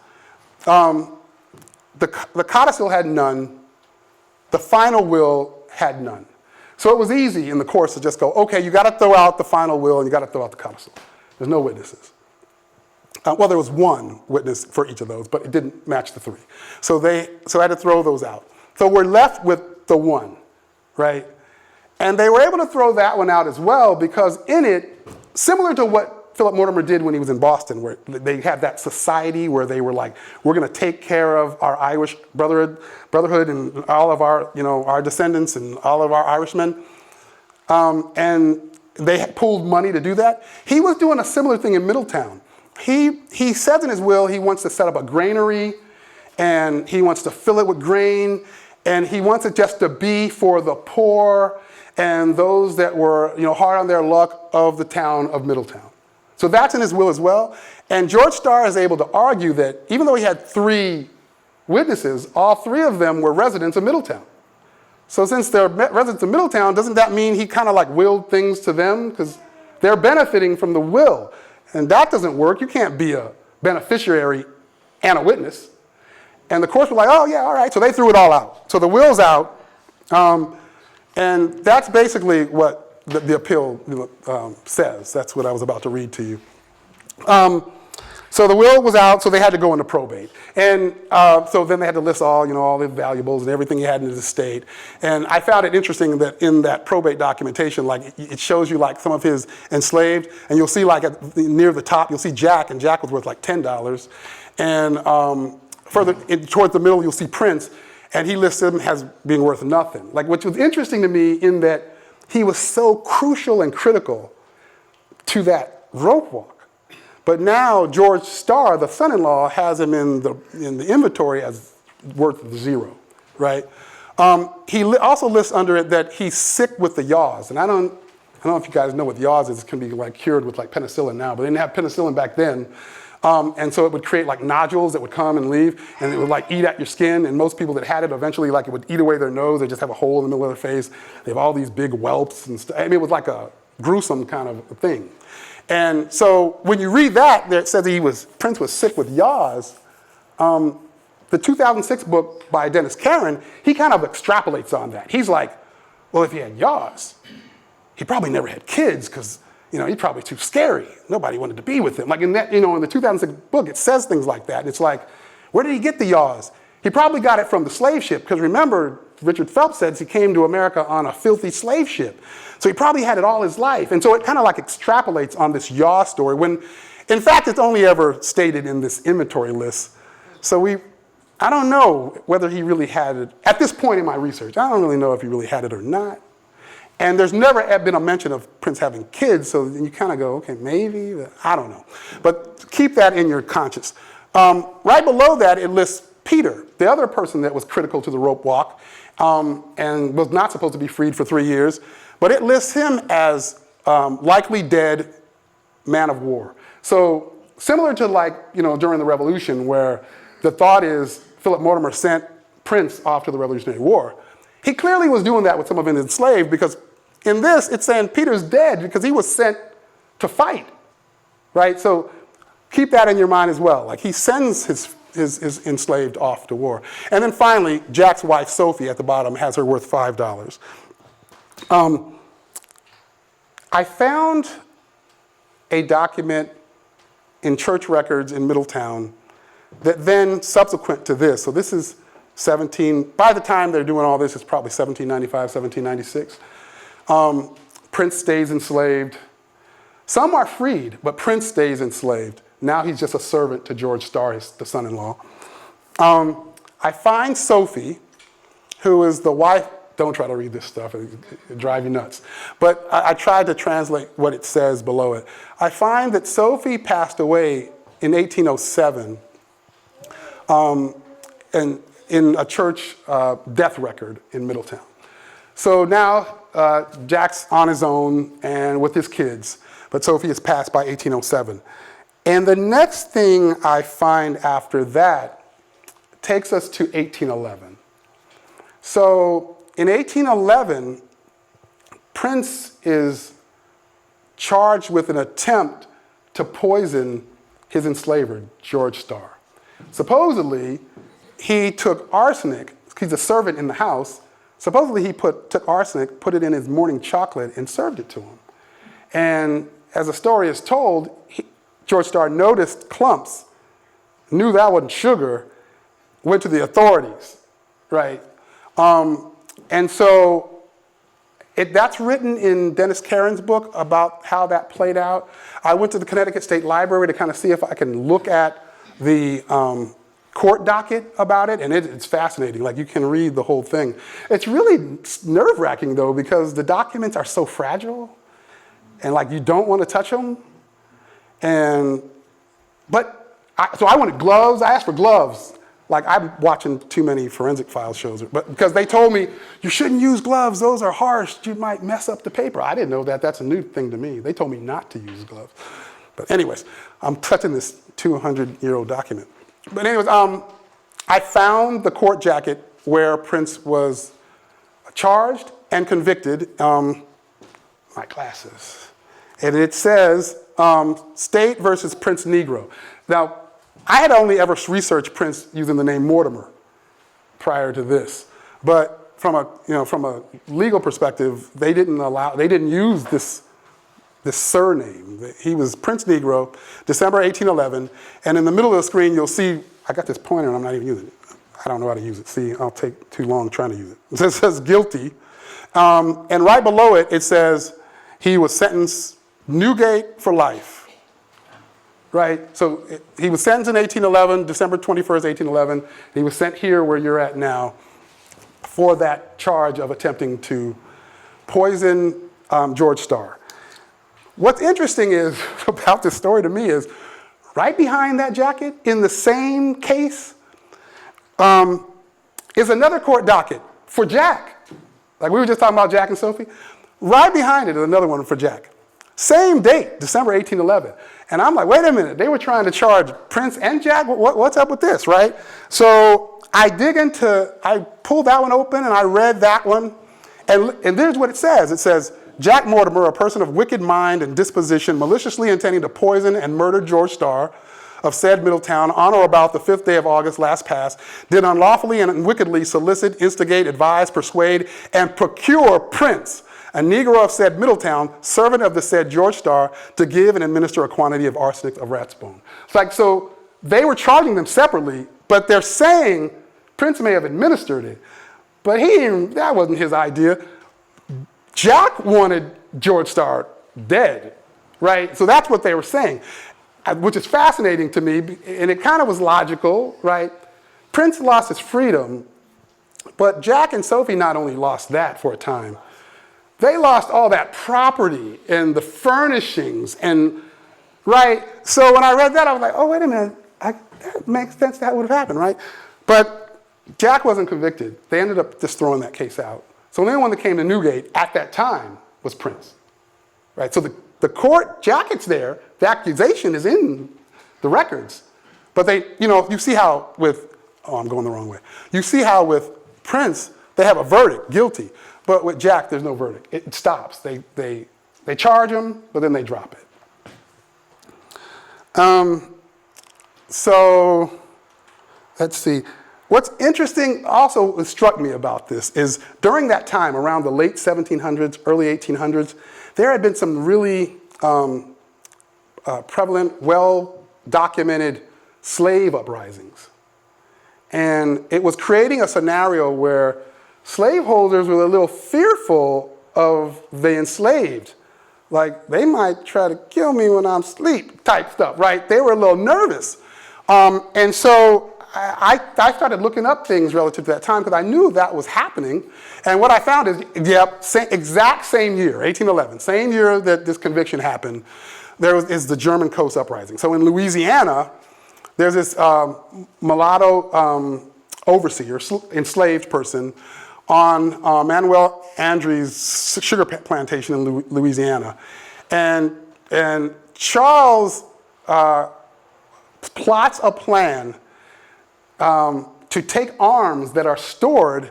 The codicil had none. The final will had none. So it was easy in the course to just go, okay, you got to throw out the final will and you got to throw out the codicil. There's no witnesses. Well, there was 1 witness for each of those, but it didn't match the 3. So I had to throw those out. So we're left with the 1, right? And they were able to throw that one out as well because in it, similar to what Philip Mortimer did when he was in Boston, where they had that society where they were we're going to take care of our Irish brotherhood and all of our, our descendants and all of our Irishmen. And they pooled money to do that. He was doing a similar thing in Middletown. He says in his will he wants to set up a granary, and he wants to fill it with grain, and he wants it just to be for the poor and those that were, hard on their luck of the town of Middletown. So that's in his will as well. And George Starr is able to argue that even though he had 3 witnesses, all 3 of them were residents of Middletown. So since they're residents of Middletown, doesn't that mean he kind of willed things to them? Because they're benefiting from the will. And that doesn't work. You can't be a beneficiary and a witness. And the courts were oh yeah, all right. So they threw it all out. So the will's out. And that's basically what the appeal says. That's what I was about to read to you. So the will was out, so they had to go into probate. And so then they had to list all the valuables and everything he had in his estate. And I found it interesting that in that probate documentation, it shows you some of his enslaved, and you'll see near the top, you'll see Jack, and Jack was worth $10. And towards the middle, you'll see Prince, and he lists him as being worth nothing. Like, which was interesting to me in that he was so crucial and critical to that rope walk. But now George Starr, the son-in-law, has him in the inventory as worth 0, right? He also lists under it that he's sick with the yaws, and I don't know if you guys know what yaws is. It can be like cured with like penicillin now, but they didn't have penicillin back then. And so it would create like nodules that would come and leave, and it would like eat at your skin. And most people that had it eventually, like it would eat away their nose. They just have a hole in the middle of their face. They have all these big whelps and stuff. I mean, it was like a gruesome kind of thing. And so when you read that, it says Prince was sick with yaws. The 2006 book by Dennis Caron, he kind of extrapolates on that. He's like, well, if he had yaws, he probably never had kids because, he's probably too scary. Nobody wanted to be with him. Like in that, in the 2006 book, it says things like that. And it's like, where did he get the yaws? He probably got it from the slave ship because remember, Richard Phelps says he came to America on a filthy slave ship. So he probably had it all his life. And so it kind of like extrapolates on this yaw story when, in fact, it's only ever stated in this inventory list. So I don't know whether he really had it. At this point in my research, I don't really know if he really had it or not. And there's never been a mention of Prince having kids, so you kind of go, okay, maybe, but I don't know. But keep that in your conscience. Right below that, it lists Peter, the other person that was critical to the rope walk and was not supposed to be freed for 3 years. But it lists him as likely dead man of war. So similar to like, during the Revolution where the thought is Philip Mortimer sent Prince off to the Revolutionary War. He clearly was doing that with some of his enslaved because in this, it's saying Peter's dead because he was sent to fight, right? So keep that in your mind as well. Like he sends his enslaved off to war. And then finally, Jack's wife, Sophie, at the bottom, has her worth $5. I found a document in church records in Middletown that then subsequent to this, so this is by the time they're doing all this, it's probably 1795, 1796. Prince stays enslaved. Some are freed, but Prince stays enslaved. Now he's just a servant to George Starr, the son-in-law. I find Sophie, who is the wife. Don't try to read this stuff, it'll drive you nuts. But I tried to translate what it says below it. I find that Sophie passed away in 1807 and in a church death record in Middletown. So now Jack's on his own and with his kids, but Sophie is passed by 1807. And the next thing I find after that takes us to 1811. So in 1811, Prince is charged with an attempt to poison his enslaver, George Starr. Supposedly, he took arsenic, he's a servant in the house, supposedly he took arsenic, put it in his morning chocolate, and served it to him. And as the story is told, George Starr noticed clumps, knew that wasn't sugar, went to the authorities, right? And so that's written in Dennis Caron's book about how that played out. I went to the Connecticut State Library to kind of see if I can look at the court docket about it, and it's fascinating. Like, you can read the whole thing. It's really nerve-wracking, though, because the documents are so fragile, and, like, you don't want to touch them. So I wanted gloves. I asked for gloves. Like, I'm watching too many Forensic Files shows, but because they told me, you shouldn't use gloves, those are harsh, you might mess up the paper. I didn't know that, that's a new thing to me. They told me not to use gloves. But anyways, I'm touching this 200-year-old document. But anyways, I found the court jacket where Prince was charged and convicted, my glasses. And it says, State versus Prince Negro. Now, I had only ever researched Prince using the name Mortimer prior to this, but from a legal perspective, they didn't use this surname. He was Prince Negro, December 1811, and in the middle of the screen you'll see, I got this pointer and I'm not even using it. I don't know how to use it. See, I'll take too long trying to use it. It says guilty, and right below it, it says he was sentenced Newgate for life. right? So he was sentenced in 1811, December 21st, 1811. He was sent here where you're at now for that charge of attempting to poison George Starr. What's interesting is about this story to me is right behind that jacket in the same case is another court docket for Jack. Like we were just talking about Jack and Sophie. Right behind it is another one for Jack. Same date, December 1811. And I'm like, wait a minute, they were trying to charge Prince and Jack? What's up with this, right? So I pulled that one open and I read that one. And there's what it says. It says, Jack Mortimer, a person of wicked mind and disposition, maliciously intending to poison and murder George Starr of said Middletown on or about the 5th day of August last past, did unlawfully and wickedly solicit, instigate, advise, persuade, and procure Prince, a Negro of said Middletown, servant of the said George Starr, to give and administer a quantity of arsenic of rat's bone. It's like, so they were charging them separately, but they're saying Prince may have administered it, but that wasn't his idea. Jack wanted George Starr dead, right? So that's what they were saying, which is fascinating to me, and it kind of was logical, right? Prince lost his freedom, but Jack and Sophie not only lost that for a time, they lost all that property and the furnishings and, right? So when I read that, I was like, oh, wait a minute, that makes sense that would have happened, right? But Jack wasn't convicted. They ended up just throwing that case out. So the only one that came to Newgate at that time was Prince, right? So the court jacket's there, the accusation is in the records, but you see how I'm going the wrong way. You see how with Prince, they have a verdict, guilty, but with Jack, there's no verdict. It stops. They charge him, but then they drop it. So let's see. What's interesting also struck me about this is during that time, around the late 1700s, early 1800s, there had been some really prevalent, well-documented slave uprisings. And it was creating a scenario where slaveholders were a little fearful of the enslaved. Like, they might try to kill me when I'm asleep type stuff, right? They were a little nervous. And so I started looking up things relative to that time because I knew that was happening. And what I found is, exact same year, 1811, same year that this conviction happened, is the German Coast Uprising. So in Louisiana, there's this mulatto overseer, enslaved person, on Manuel Andre's sugar plantation in Louisiana. And Charles plots a plan to take arms that are stored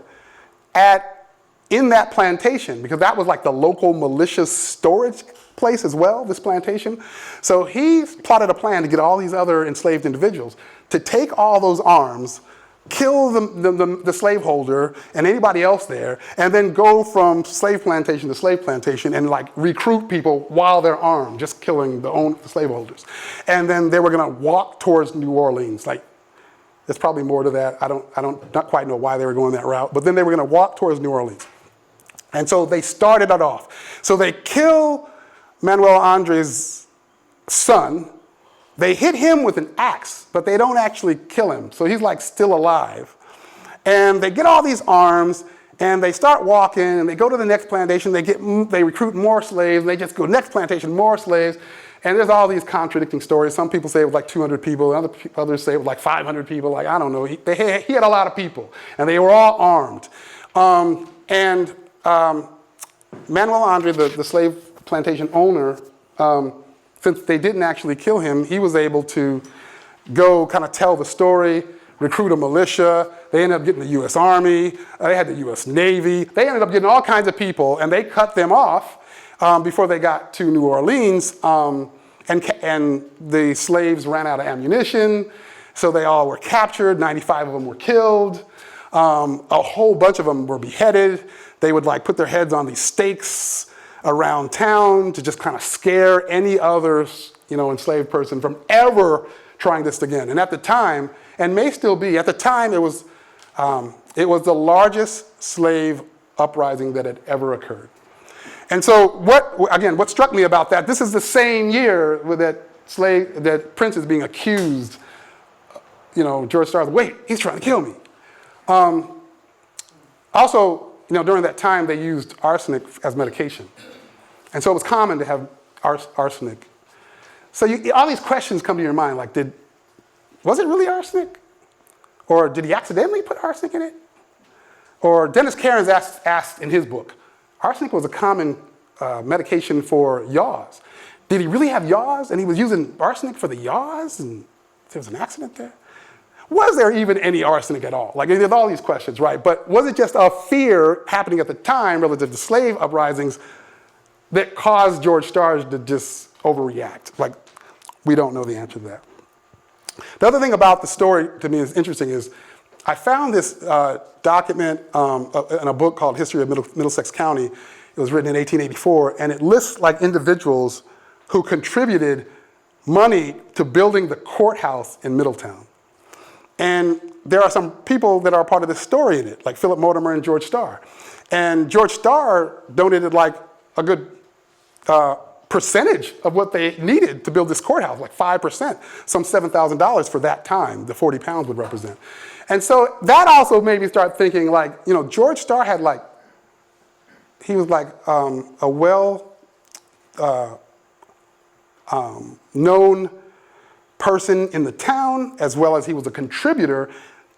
in that plantation, because that was like the local militia storage place as well, this plantation. So he plotted a plan to get all these other enslaved individuals to take all those arms, kill the slaveholder and anybody else there, and then go from slave plantation to slave plantation and like recruit people while they're armed, just killing the slaveholders. And then they were gonna walk towards New Orleans. Like, there's probably more to that. I don't not quite know why they were going that route, but then they were gonna walk towards New Orleans. And so they started it off. So they kill Manuel Andre's son. They hit him with an axe, but they don't actually kill him. So he's like still alive. And they get all these arms and they start walking and they go to the next plantation. They recruit more slaves. And they just go next plantation, more slaves. And there's all these contradicting stories. Some people say it was like 200 people. Others say it was like 500 people. Like, I don't know. He had a lot of people and they were all armed. Manuel Andre, the slave plantation owner, since they didn't actually kill him, he was able to go kind of tell the story, recruit a militia. They ended up getting the U.S. Army. They had the U.S. Navy. They ended up getting all kinds of people, and they cut them off before they got to New Orleans. And the slaves ran out of ammunition, so they all were captured. 95 of them were killed. A whole bunch of them were beheaded. They would like put their heads on these stakes around town to just kind of scare any other, enslaved person from ever trying this again. And at the time, and may still be, at the time it was the largest slave uprising that had ever occurred. And so what struck me about that, this is the same year that Prince is being accused, George Starr's, wait, he's trying to kill me. Also, during that time, they used arsenic as medication. And so it was common to have arsenic. So all these questions come to your mind, like, was it really arsenic? Or did he accidentally put arsenic in it? Or Dennis Cairns asked in his book, arsenic was a common medication for yaws. Did he really have yaws? And he was using arsenic for the yaws? And there was an accident there? Was there even any arsenic at all? Like, there's all these questions, right? But was it just a fear happening at the time relative to slave uprisings that caused George Starr to just overreact? Like, we don't know the answer to that. The other thing about the story to me is interesting is I found this document in a book called History of Middlesex County. It was written in 1884, and it lists like individuals who contributed money to building the courthouse in Middletown. And there are some people that are part of this story in it, like Philip Mortimer and George Starr. And George Starr donated like a good percentage of what they needed to build this courthouse, like 5%, some $7,000 for that time, the 40 pounds would represent. And so that also made me start thinking like, George Starr had like, he was like a known person in the town, as well as he was a contributor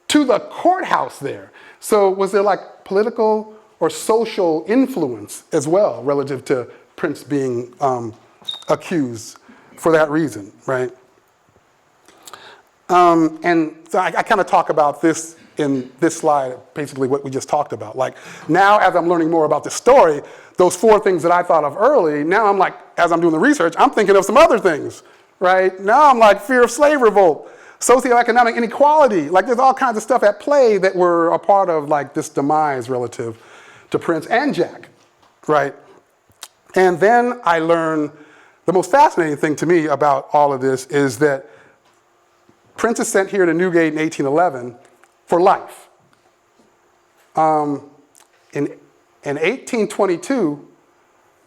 to the courthouse there. So was there like political or social influence as well relative to Prince being accused for that reason, right? And so I kind of talk about this in this slide, basically what we just talked about. Like now, as I'm learning more about this story, those 4 things that I thought of early, now I'm like, as I'm doing the research, I'm thinking of some other things, right? Now I'm like fear of slave revolt, socioeconomic inequality, like there's all kinds of stuff at play that were a part of like this demise relative to Prince and Jack, right? And then I learned the most fascinating thing to me about all of this is that Prince is sent here to Newgate in 1811 for life. In 1822,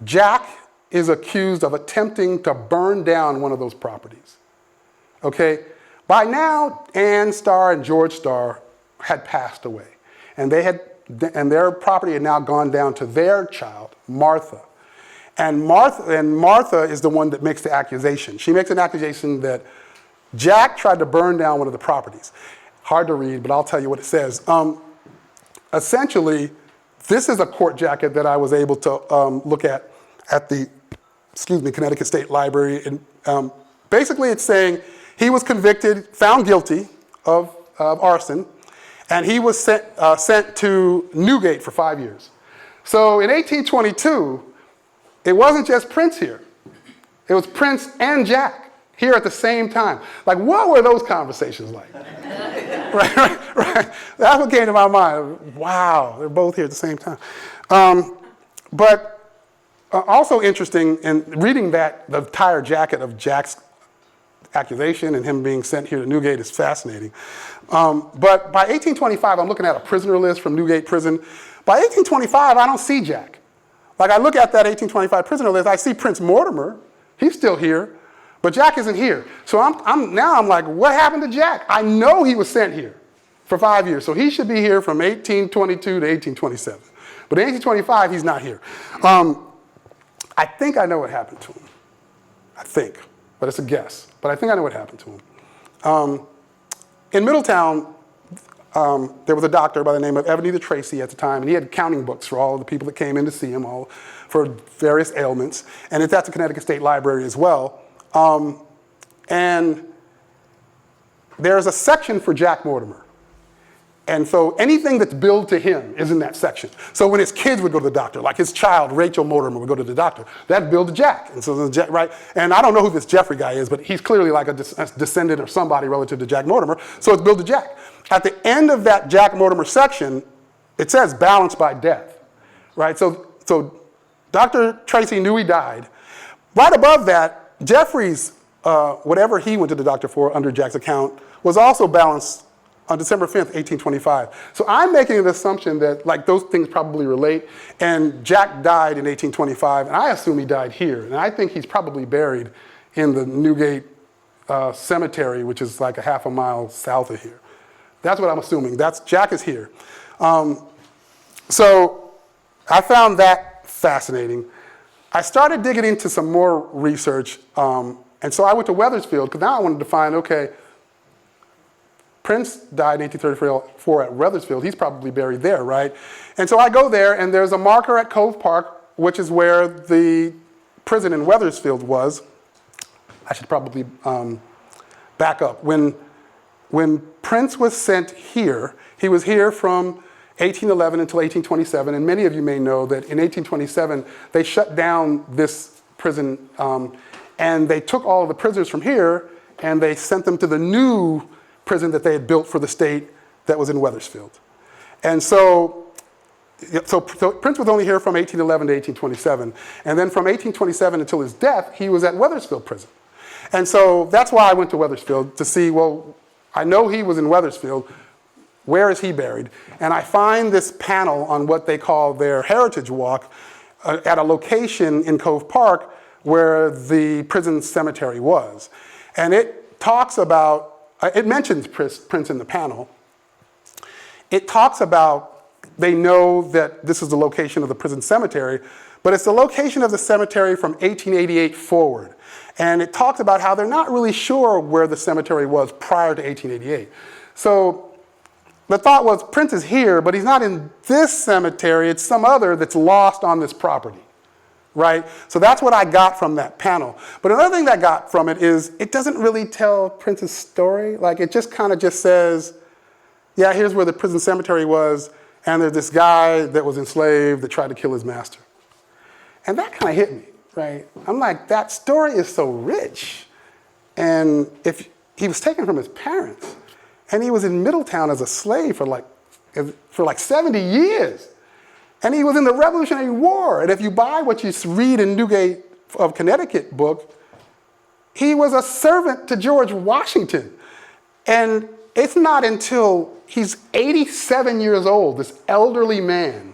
Jack is accused of attempting to burn down one of those properties. Okay? By now, Anne Starr and George Starr had passed away. And their property had now gone down to their child, Martha. And Martha is the one that makes the accusation. She makes an accusation that Jack tried to burn down one of the properties. Hard to read, but I'll tell you what it says. Essentially, this is a court jacket that I was able to look at the Connecticut State Library. And basically it's saying he was convicted, found guilty of arson, and he was sent to Newgate for 5 years. So in 1822, it wasn't just Prince here. It was Prince and Jack here at the same time. Like, what were those conversations like? right. That's what came to my mind. Wow, they're both here at the same time. But also interesting in reading that, the entire jacket of Jack's accusation and him being sent here to Newgate is fascinating. But by 1825, I'm looking at a prisoner list from Newgate Prison. By 1825, I don't see Jack. Like I look at that 1825 prisoner list, I see Prince Mortimer. He's still here, but Jack isn't here. So I'm like, what happened to Jack? I know he was sent here for 5 years, so he should be here from 1822 to 1827. But in 1825, he's not here. I think I know what happened to him. I think, but it's a guess. But I think I know what happened to him. In Middletown, there was a doctor by the name of Ebenezer Tracy at the time, and he had counting books for all of the people that came in to see him, all for various ailments. And it's at the Connecticut State Library as well. And there's a section for Jack Mortimer. And so anything that's billed to him is in that section. So when his kids would go to the doctor, like his child, Rachel Mortimer, would go to the doctor, that's billed to Jack. And so Jack, right? And I don't know who this Jeffrey guy is, but he's clearly like a descendant of somebody relative to Jack Mortimer. So it's billed to Jack. At the end of that Jack Mortimer section, it says balanced by death, right? So Dr. Tracy knew he died. Right above that, Jeffrey's, whatever he went to the doctor for under Jack's account, was also balanced on December 5th, 1825. So I'm making an assumption that like those things probably relate, and Jack died in 1825, and I assume he died here, and I think he's probably buried in the Newgate Cemetery, which is like a half a mile south of here. That's what I'm assuming. Jack is here. So I found that fascinating. I started digging into some more research, and so I went to Wethersfield, because now I wanted to find, okay, Prince died in 1834 at Wethersfield. He's probably buried there, right? And so I go there, and there's a marker at Cove Park, which is where the prison in Wethersfield was. I should probably back up. When Prince was sent here, he was here from 1811 until 1827, and many of you may know that in 1827, they shut down this prison, and they took all of the prisoners from here, and they sent them to the new prison that they had built for the state that was in Wethersfield. And so Prince was only here from 1811 to 1827, and then from 1827 until his death, he was at Wethersfield prison. And so that's why I went to Wethersfield, to see, well, I know he was in Wethersfield, where is he buried? And I find this panel on what they call their Heritage Walk at a location in Cove Park where the prison cemetery was. And it talks about, it mentions Prince in the panel. It talks about, they know that this is the location of the prison cemetery, but it's the location of the cemetery from 1888 forward. And it talks about how they're not really sure where the cemetery was prior to 1888. So the thought was, Prince is here, but he's not in this cemetery. It's some other that's lost on this property, right? So that's what I got from that panel. But another thing that I got from it is, it doesn't really tell Prince's story. Like, it just kind of just says, yeah, here's where the prison cemetery was, and there's this guy that was enslaved that tried to kill his master. And that kind of hit me, right? I'm like, that story is so rich. And if he was taken from his parents, and he was in Middletown as a slave for like 70 years. And he was in the Revolutionary War. And if you buy what you read in Newgate of Connecticut book, he was a servant to George Washington. And it's not until he's 87 years old, this elderly man,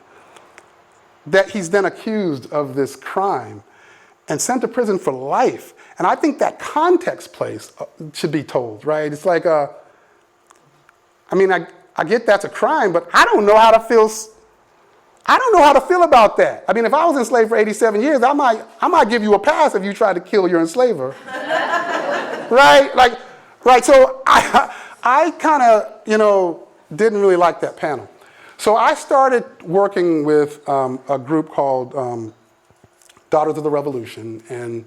that he's then accused of this crime and sent to prison for life. And I think that context place should be told, right? It's like I get that's a crime, but I don't know how to feel. I don't know how to feel about that. I mean, if I was enslaved for 87 years, I might give you a pass if you try to kill your enslaver, right? Right. So I kind of, didn't really like that panel. So I started working with a group called Daughters of the Revolution, and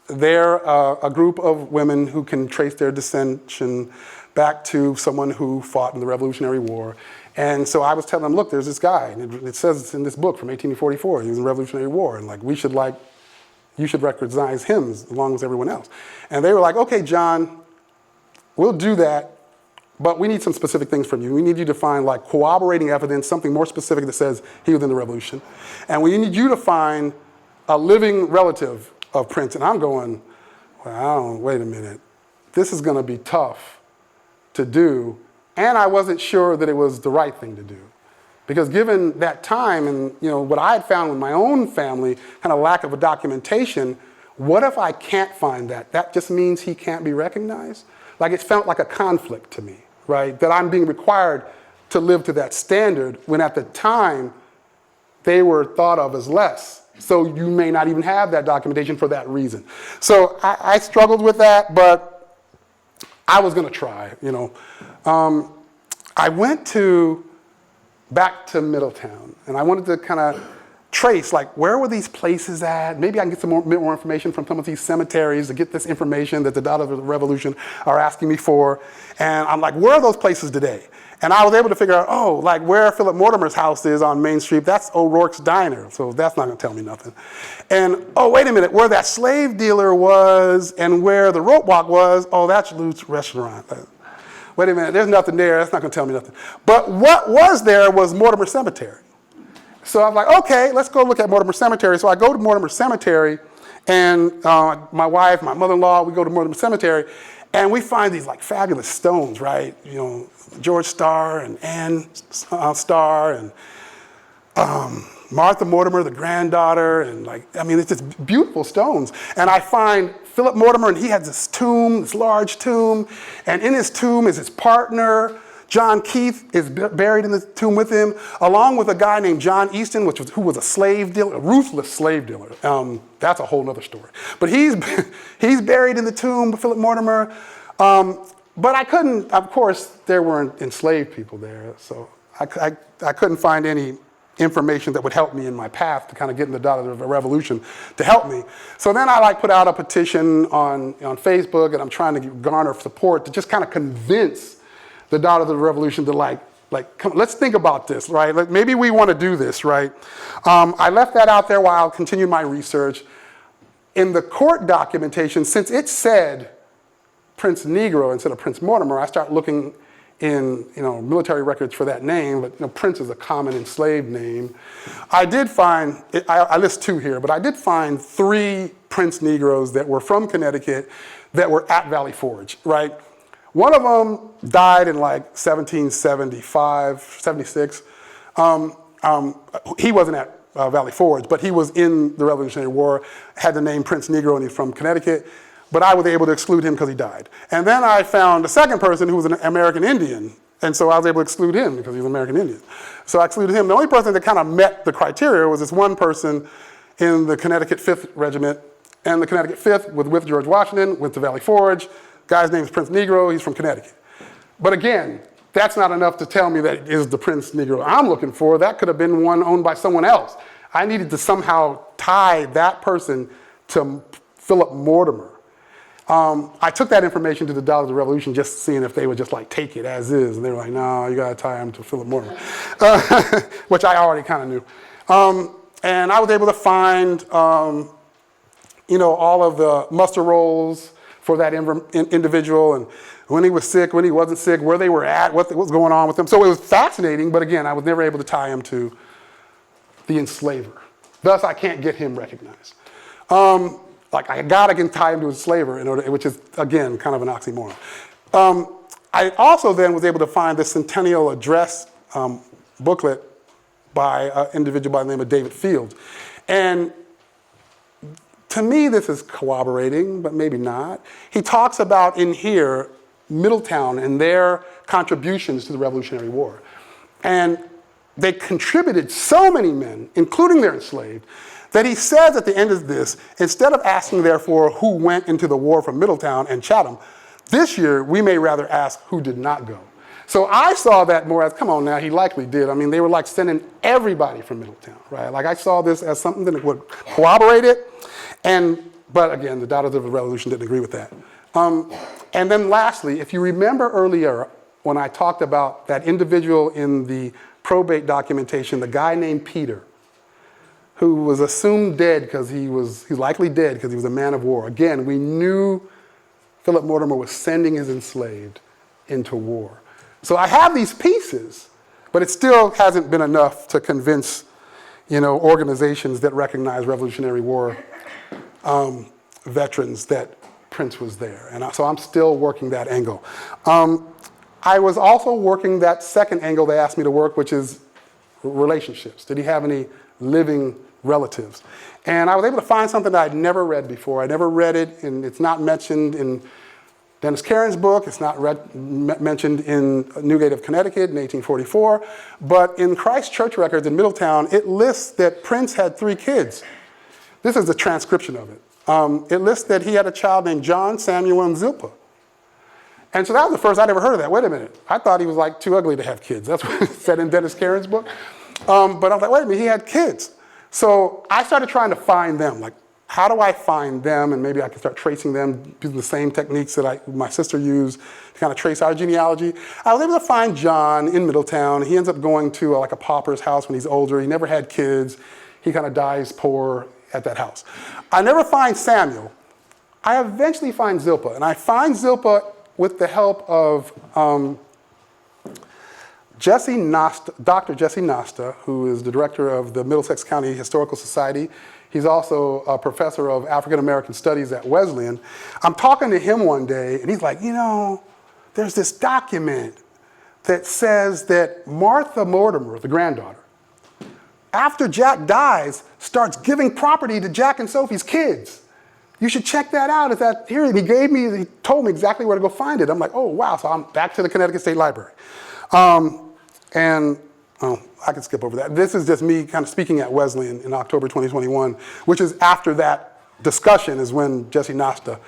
they're a group of women who can trace their descension back to someone who fought in the Revolutionary War. And so I was telling them, look, there's this guy, and it says it's in this book from 1844, he was in the Revolutionary War, and you should recognize him as long as everyone else. And they were like, okay, John, we'll do that, but we need some specific things from you. We need you to find corroborating evidence, something more specific that says he was in the Revolution. And we need you to find a living relative of Prince. And I'm going, well, wait a minute. This is gonna be tough to do, and I wasn't sure that it was the right thing to do. Because given that time and what I had found with my own family, kind of lack of a documentation, what if I can't find that? That just means he can't be recognized? It felt like a conflict to me, right? That I'm being required to live to that standard when at the time they were thought of as less. So you may not even have that documentation for that reason. So I struggled with that, but I was gonna try, I went back to Middletown, and I wanted to kind of trace, where were these places at? Maybe I can get some more information from some of these cemeteries to get this information that the Daughters of the Revolution are asking me for. And I'm like, where are those places today? And I was able to figure out, where Philip Mortimer's house is on Main Street, that's O'Rourke's Diner, so that's not gonna tell me nothing. And, wait a minute, where that slave dealer was and where the rope walk was, that's Luke's restaurant. Wait a minute, there's nothing there, that's not gonna tell me nothing. But what was there was Mortimer Cemetery. So I'm like, okay, let's go look at Mortimer Cemetery. So I go to Mortimer Cemetery, and my wife, my mother-in-law, we go to Mortimer Cemetery, and we find these fabulous stones, right? George Starr and Anne Starr, and Martha Mortimer, the granddaughter, and it's just beautiful stones. And I find Philip Mortimer, and he has this tomb, this large tomb, and in his tomb is his partner. John Keith is buried in the tomb with him, along with a guy named John Easton, who was a slave dealer, a ruthless slave dealer. That's a whole other story. But he's buried in the tomb, Philip Mortimer. But I couldn't, of course, there weren't enslaved people there, so I couldn't find any information that would help me in my path to kind of get in the Daughters of the Revolution to help me. So then I put out a petition on Facebook, and I'm trying to garner support to just kind of convince the Daughters of the Revolution to come, let's think about this, right? Maybe we want to do this, right? I left that out there while I continued my research. In the court documentation, since it said Prince Negro instead of Prince Mortimer, I started looking in military records for that name, but Prince is a common enslaved name. I did find, I list 2 here, but I did find 3 Prince Negroes that were from Connecticut that were at Valley Forge, right? One of them died in 1775, 76. He wasn't at Valley Forge, but he was in the Revolutionary War, had the name Prince Negro, and he's from Connecticut. But I was able to exclude him because he died. And then I found a second person who was an American Indian, and so I was able to exclude him because he was an American Indian. So I excluded him. The only person that kind of met the criteria was this one person in the Connecticut 5th Regiment, and the Connecticut 5th was with George Washington, went to Valley Forge. Guy's name is Prince Negro, he's from Connecticut. But again, that's not enough to tell me that it is the Prince Negro I'm looking for. That could have been one owned by someone else. I needed to somehow tie that person to Philip Mortimer. I took that information to the Daughters of the Revolution just seeing if they would just take it as is. And they were like, no, you gotta tie him to Philip Mortimer, which I already kind of knew. And I was able to find, all of the muster rolls for that individual, and when he was sick, when he wasn't sick, where they were at, what was going on with them. So it was fascinating, but again, I was never able to tie him to the enslaver. Thus, I can't get him recognized. I can tie him to a enslaver, which is, again, kind of an oxymoron. I also then was able to find the Centennial Address booklet by an individual by the name of David Fields. And to me, this is corroborating, but maybe not. He talks about in here, Middletown and their contributions to the Revolutionary War. And they contributed so many men, including their enslaved, that he says at the end of this, instead of asking, therefore, who went into the war from Middletown and Chatham, this year we may rather ask who did not go. So I saw that more as, come on now, he likely did. I mean, they were sending everybody from Middletown, right? I saw this as something that would corroborate it. But again, the Daughters of the Revolution didn't agree with that. And then lastly, if you remember earlier when I talked about that individual in the probate documentation, the guy named Peter, who was assumed dead because he's likely dead because he was a man of war. Again, we knew Philip Mortimer was sending his enslaved into war. So I have these pieces, but it still hasn't been enough to convince, organizations that recognize Revolutionary War veterans that Prince was there. And so I'm still working that angle. I was also working that second angle they asked me to work, which is relationships. Did he have any living relatives? And I was able to find something that I'd never read before. I never read it, and it's not mentioned in Dennis Caron's book. It's not mentioned in Newgate of Connecticut in 1844. But in Christ Church records in Middletown, it lists that Prince had 3 kids. This is the transcription of it. It lists that he had a child named John, Samuel, and Zilpah. And so that was the first I'd ever heard of that. Wait a minute. I thought he was too ugly to have kids. That's what it said in Dennis Caron's book. But I was like, wait a minute, he had kids. So I started trying to find them. How do I find them? And maybe I can start tracing them using the same techniques that my sister used to kind of trace our genealogy. I was able to find John in Middletown. He ends up going to a pauper's house when he's older. He never had kids. He kind of dies poor at that house. I never find Samuel. I eventually find Zilpah. And I find Zilpah with the help of Dr. Jesse Nasta, who is the director of the Middlesex County Historical Society. He's also a professor of African American Studies at Wesleyan. I'm talking to him one day, and he's like, there's this document that says that Martha Mortimer, the granddaughter, after Jack dies, starts giving property to Jack and Sophie's kids. You should check that out. It's at here. And he told me exactly where to go find it. I'm like, oh, wow. So I'm back to the Connecticut State Library. I can skip over that. This is just me kind of speaking at Wesleyan in October 2021, which is after that discussion is when Jesse Nasta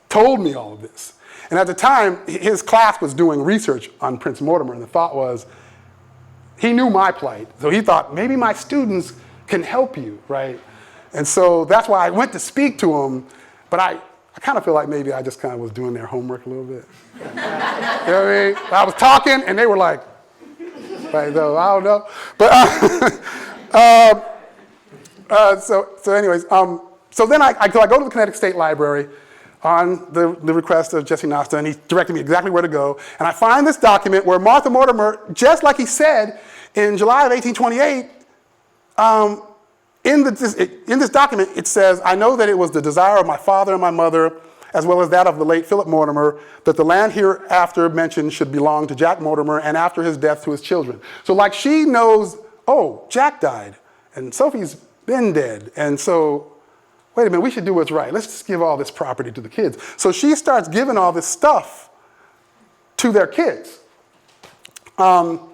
told me all of this. And at the time, his class was doing research on Prince Mortimer, and the thought was, he knew my plight, so he thought, maybe my students can help you, right? And so that's why I went to speak to him, but I kind of feel like maybe I just kind of was doing their homework a little bit. You know what I mean? I was talking, and they were like, though, I don't know. But, so then I go to the Connecticut State Library on the request of Jesse Nasta, and he directed me exactly where to go. And I find this document where Martha Mortimer, just like he said in July of 1828, in this document, it says, I know that it was the desire of my father and my mother, as well as that of the late Philip Mortimer, that the land hereafter mentioned should belong to Jack Mortimer, and after his death to his children. So like she knows, oh, Jack died, and Sophie's been dead, and so, wait a minute, we should do what's right. Let's just give all this property to the kids. So she starts giving all this stuff to their kids. So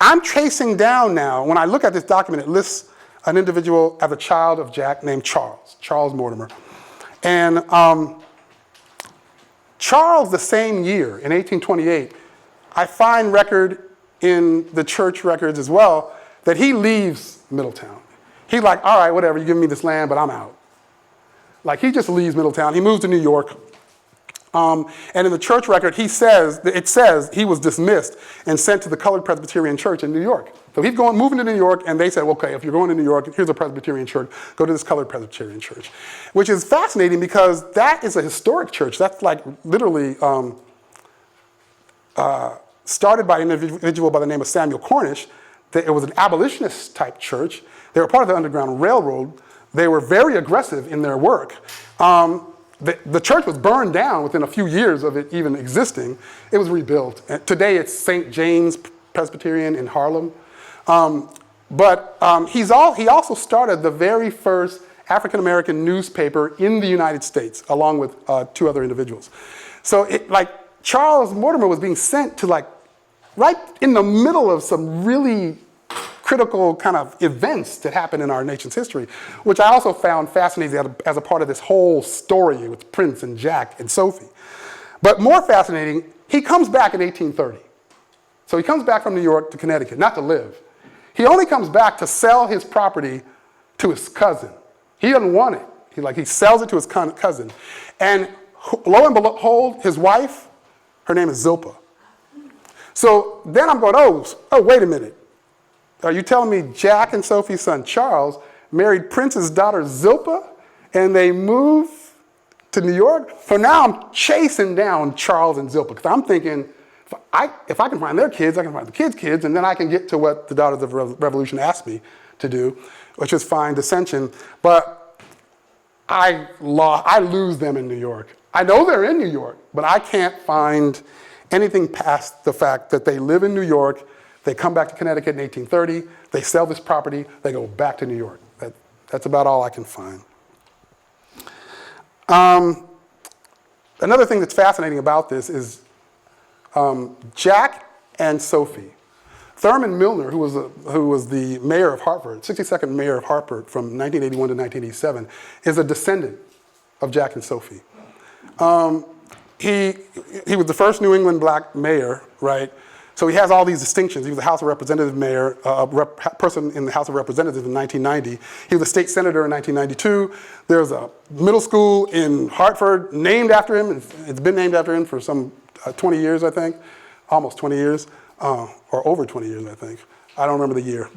I'm tracing down now, when I look at this document, it lists an individual as a child of Jack named Charles Mortimer. And Charles, the same year, in 1828, I find record in the church records as well that he leaves Middletown. He's like, all right, whatever, you give me this land, but I'm out. Like, he just leaves Middletown. He moves to New York. And in the church record, it says he was dismissed and sent to the Colored Presbyterian Church in New York. So he's moving to New York, and they said, okay, if you're going to New York, here's a Presbyterian church. Go to this Colored Presbyterian Church, which is fascinating because that is a historic church. That's like literally started by an individual by the name of Samuel Cornish. It was an abolitionist type church. They were part of the Underground Railroad. They were very aggressive in their work. The church was burned down within a few years of it even existing. It was rebuilt. Today it's St. James Presbyterian in Harlem. He also started the very first African-American newspaper in the United States, along with two other individuals. So Charles Mortimer was being sent to right in the middle of some really critical kind of events that happened in our nation's history, which I also found fascinating as a part of this whole story with Prince and Jack and Sophie. But more fascinating, he comes back in 1830. So he comes back from New York to Connecticut, not to live. He only comes back to sell his property to his cousin. He doesn't want it. He sells it to his cousin. And lo and behold, his wife, her name is Zilpah. So then I'm going, oh, wait a minute. Are you telling me Jack and Sophie's son Charles married Prince's daughter Zilpah and they moved to New York? So now I'm chasing down Charles and Zilpah because I'm thinking, if I can find their kids, I can find the kids' kids, and then I can get to what the Daughters of Revolution asked me to do, which is find dissension. But I lose them in New York. I know they're in New York, but I can't find anything past the fact that they live in New York. They come back to Connecticut in 1830, they sell this property, they go back to New York. That's about all I can find. Another thing that's fascinating about this is Jack and Sophie. Thurman Milner, who was the mayor of Hartford, 62nd mayor of Hartford from 1981 to 1987, is a descendant of Jack and Sophie. He was the first New England black mayor, right? So he has all these distinctions. He was a House of Representatives mayor, person in the House of Representatives in 1990. He was a state senator in 1992. There's a middle school in Hartford named after him. It's been named after him for some 20 years, I think, almost 20 years, or over 20 years, I think. I don't remember the year.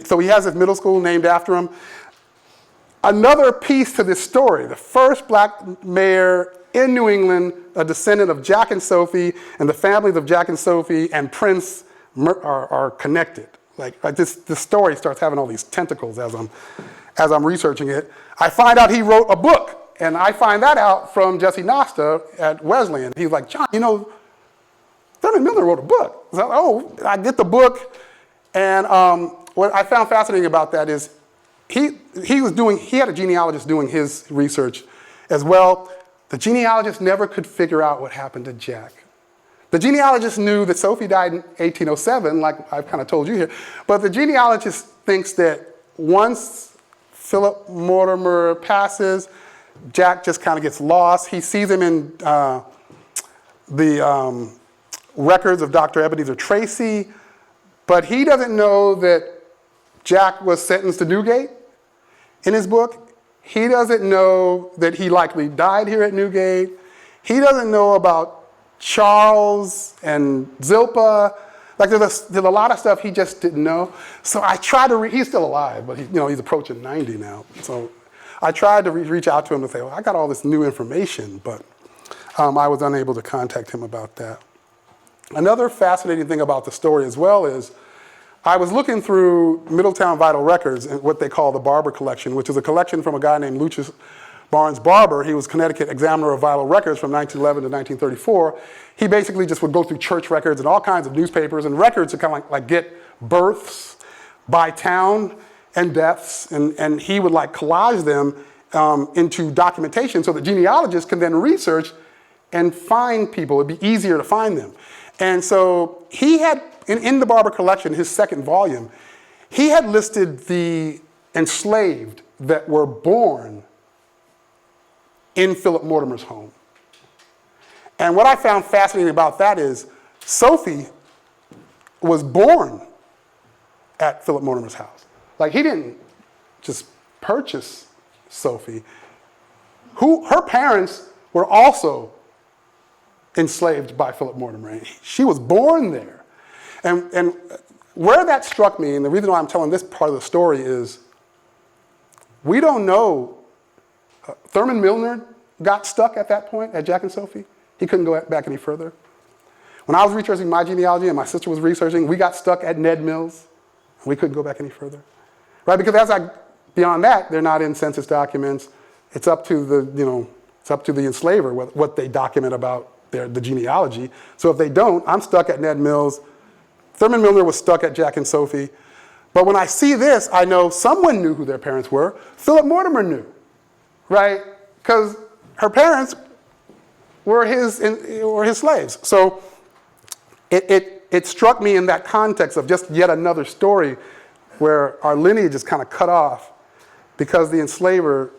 So he has this middle school named after him. Another piece to this story, the first black mayor in New England, a descendant of Jack and Sophie, and the families of Jack and Sophie and Prince are connected. This story starts having all these tentacles as I'm researching it. I find out he wrote a book, and I find that out from Jesse Nasta at Wesleyan. He's like, John, Thurman Milner wrote a book. So, I get the book, and what I found fascinating about that is he had a genealogist doing his research as well. The genealogist never could figure out what happened to Jack. The genealogist knew that Sophie died in 1807, like I've kind of told you here, but the genealogist thinks that once Philip Mortimer passes, Jack just kind of gets lost. He sees him in the records of Dr. Ebenezer Tracy, but he doesn't know that Jack was sentenced to Newgate in his book. He doesn't know that he likely died here at Newgate. He doesn't know about Charles and Zilpah. Like there's a lot of stuff he just didn't know. So I tried to he's still alive, but he's approaching 90 now. So I tried to reach out to him and say, well, I got all this new information, but I was unable to contact him about that. Another fascinating thing about the story as well is I was looking through Middletown Vital Records and what they call the Barber Collection, which is a collection from a guy named Lucius Barnes Barber. He was Connecticut Examiner of Vital Records from 1911 to 1934. He basically just would go through church records and all kinds of newspapers and records to kind of like get births by town and deaths, and he would like collage them into documentation so that genealogists can then research and find people. It'd be easier to find them. And so he had, in the Barber Collection, his second volume, he had listed the enslaved that were born in Philip Mortimer's home. And what I found fascinating about that is Sophie was born at Philip Mortimer's house. Like he didn't just purchase Sophie. Her parents were also enslaved by Philip Mortimer. She was born there. And where that struck me, and the reason why I'm telling this part of the story is, we don't know. Thurman Milner got stuck at that point at Jack and Sophie. He couldn't go back any further. When I was researching my genealogy and my sister was researching, we got stuck at Ned Mills. And we couldn't go back any further. Right? Because beyond that, they're not in census documents. It's up to the enslaver what they document about the genealogy. So if they don't, I'm stuck at Ned Mills. Thurman Milner was stuck at Jack and Sophie. But when I see this, I know someone knew who their parents were. Philip Mortimer knew, right? Because her parents were his slaves. So it struck me in that context of just yet another story where our lineage is kind of cut off because the enslaver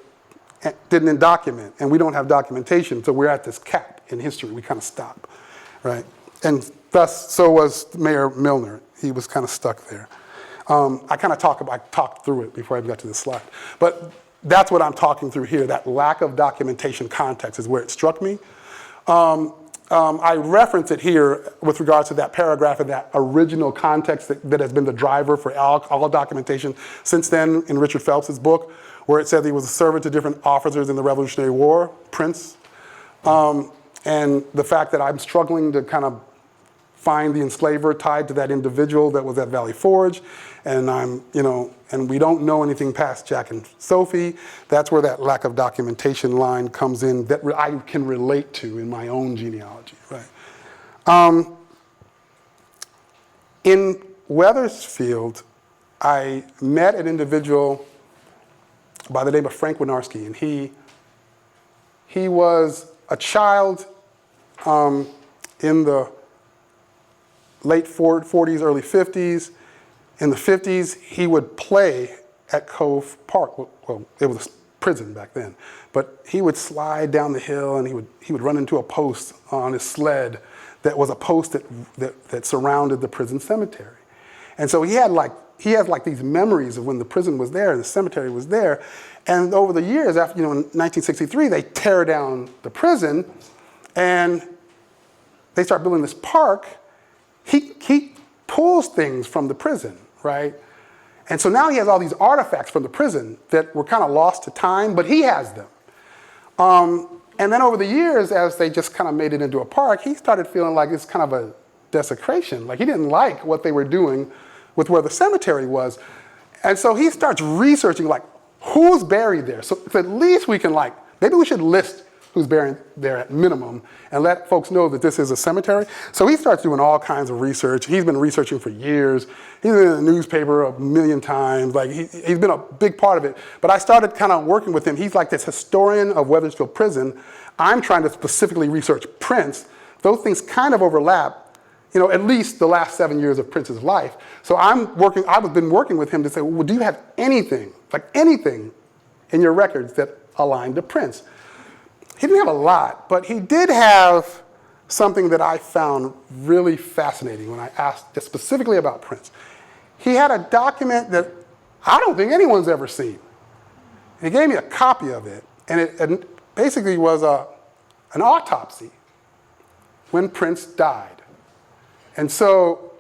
didn't document, and we don't have documentation, so we're at this cap in history. We kind of stop, right? And thus, so was Mayor Milner. He was kind of stuck there. I talked through it before I got to this slide. But that's what I'm talking through here. That lack of documentation context is where it struck me. I reference it here with regards to that paragraph and that original context that has been the driver for all documentation since then in Richard Phelps's book, where it says he was a servant to different officers in the Revolutionary War, Prince. And the fact that I'm struggling to kind of find the enslaver tied to that individual that was at Valley Forge, and and we don't know anything past Jack and Sophie. That's where that lack of documentation line comes in that I can relate to in my own genealogy, right? In Wethersfield, I met an individual by the name of Frank Winarski, and he was a child in the late 40s, early 50s. In the 50s, he would play at Cove Park. Well, it was a prison back then. But he would slide down the hill and he would run into a post on his sled that was a post that surrounded the prison cemetery. And so he has these memories of when the prison was there and the cemetery was there. And over the years, after in 1963, they tear down the prison and they start building this park. He pulls things from the prison, right? And so now he has all these artifacts from the prison that were kind of lost to time, but he has them. And then over the years, as they just kind of made it into a park, he started feeling like it's kind of a desecration. Like he didn't like what they were doing with where the cemetery was. And so he starts researching like who's buried there. So at least we can maybe we should list who's buried there at minimum, and let folks know that this is a cemetery. So he starts doing all kinds of research. He's been researching for years. He's been in the newspaper a million times. Like he's been a big part of it. But I started kind of working with him. He's like this historian of Wethersfield Prison. I'm trying to specifically research Prince. Those things kind of overlap, at least the last 7 years of Prince's life. So I've been working with him to say, well, do you have anything in your records that align to Prince? He didn't have a lot, but he did have something that I found really fascinating when I asked specifically about Prince. He had a document that I don't think anyone's ever seen. He gave me a copy of it, and it basically was an autopsy when Prince died. And so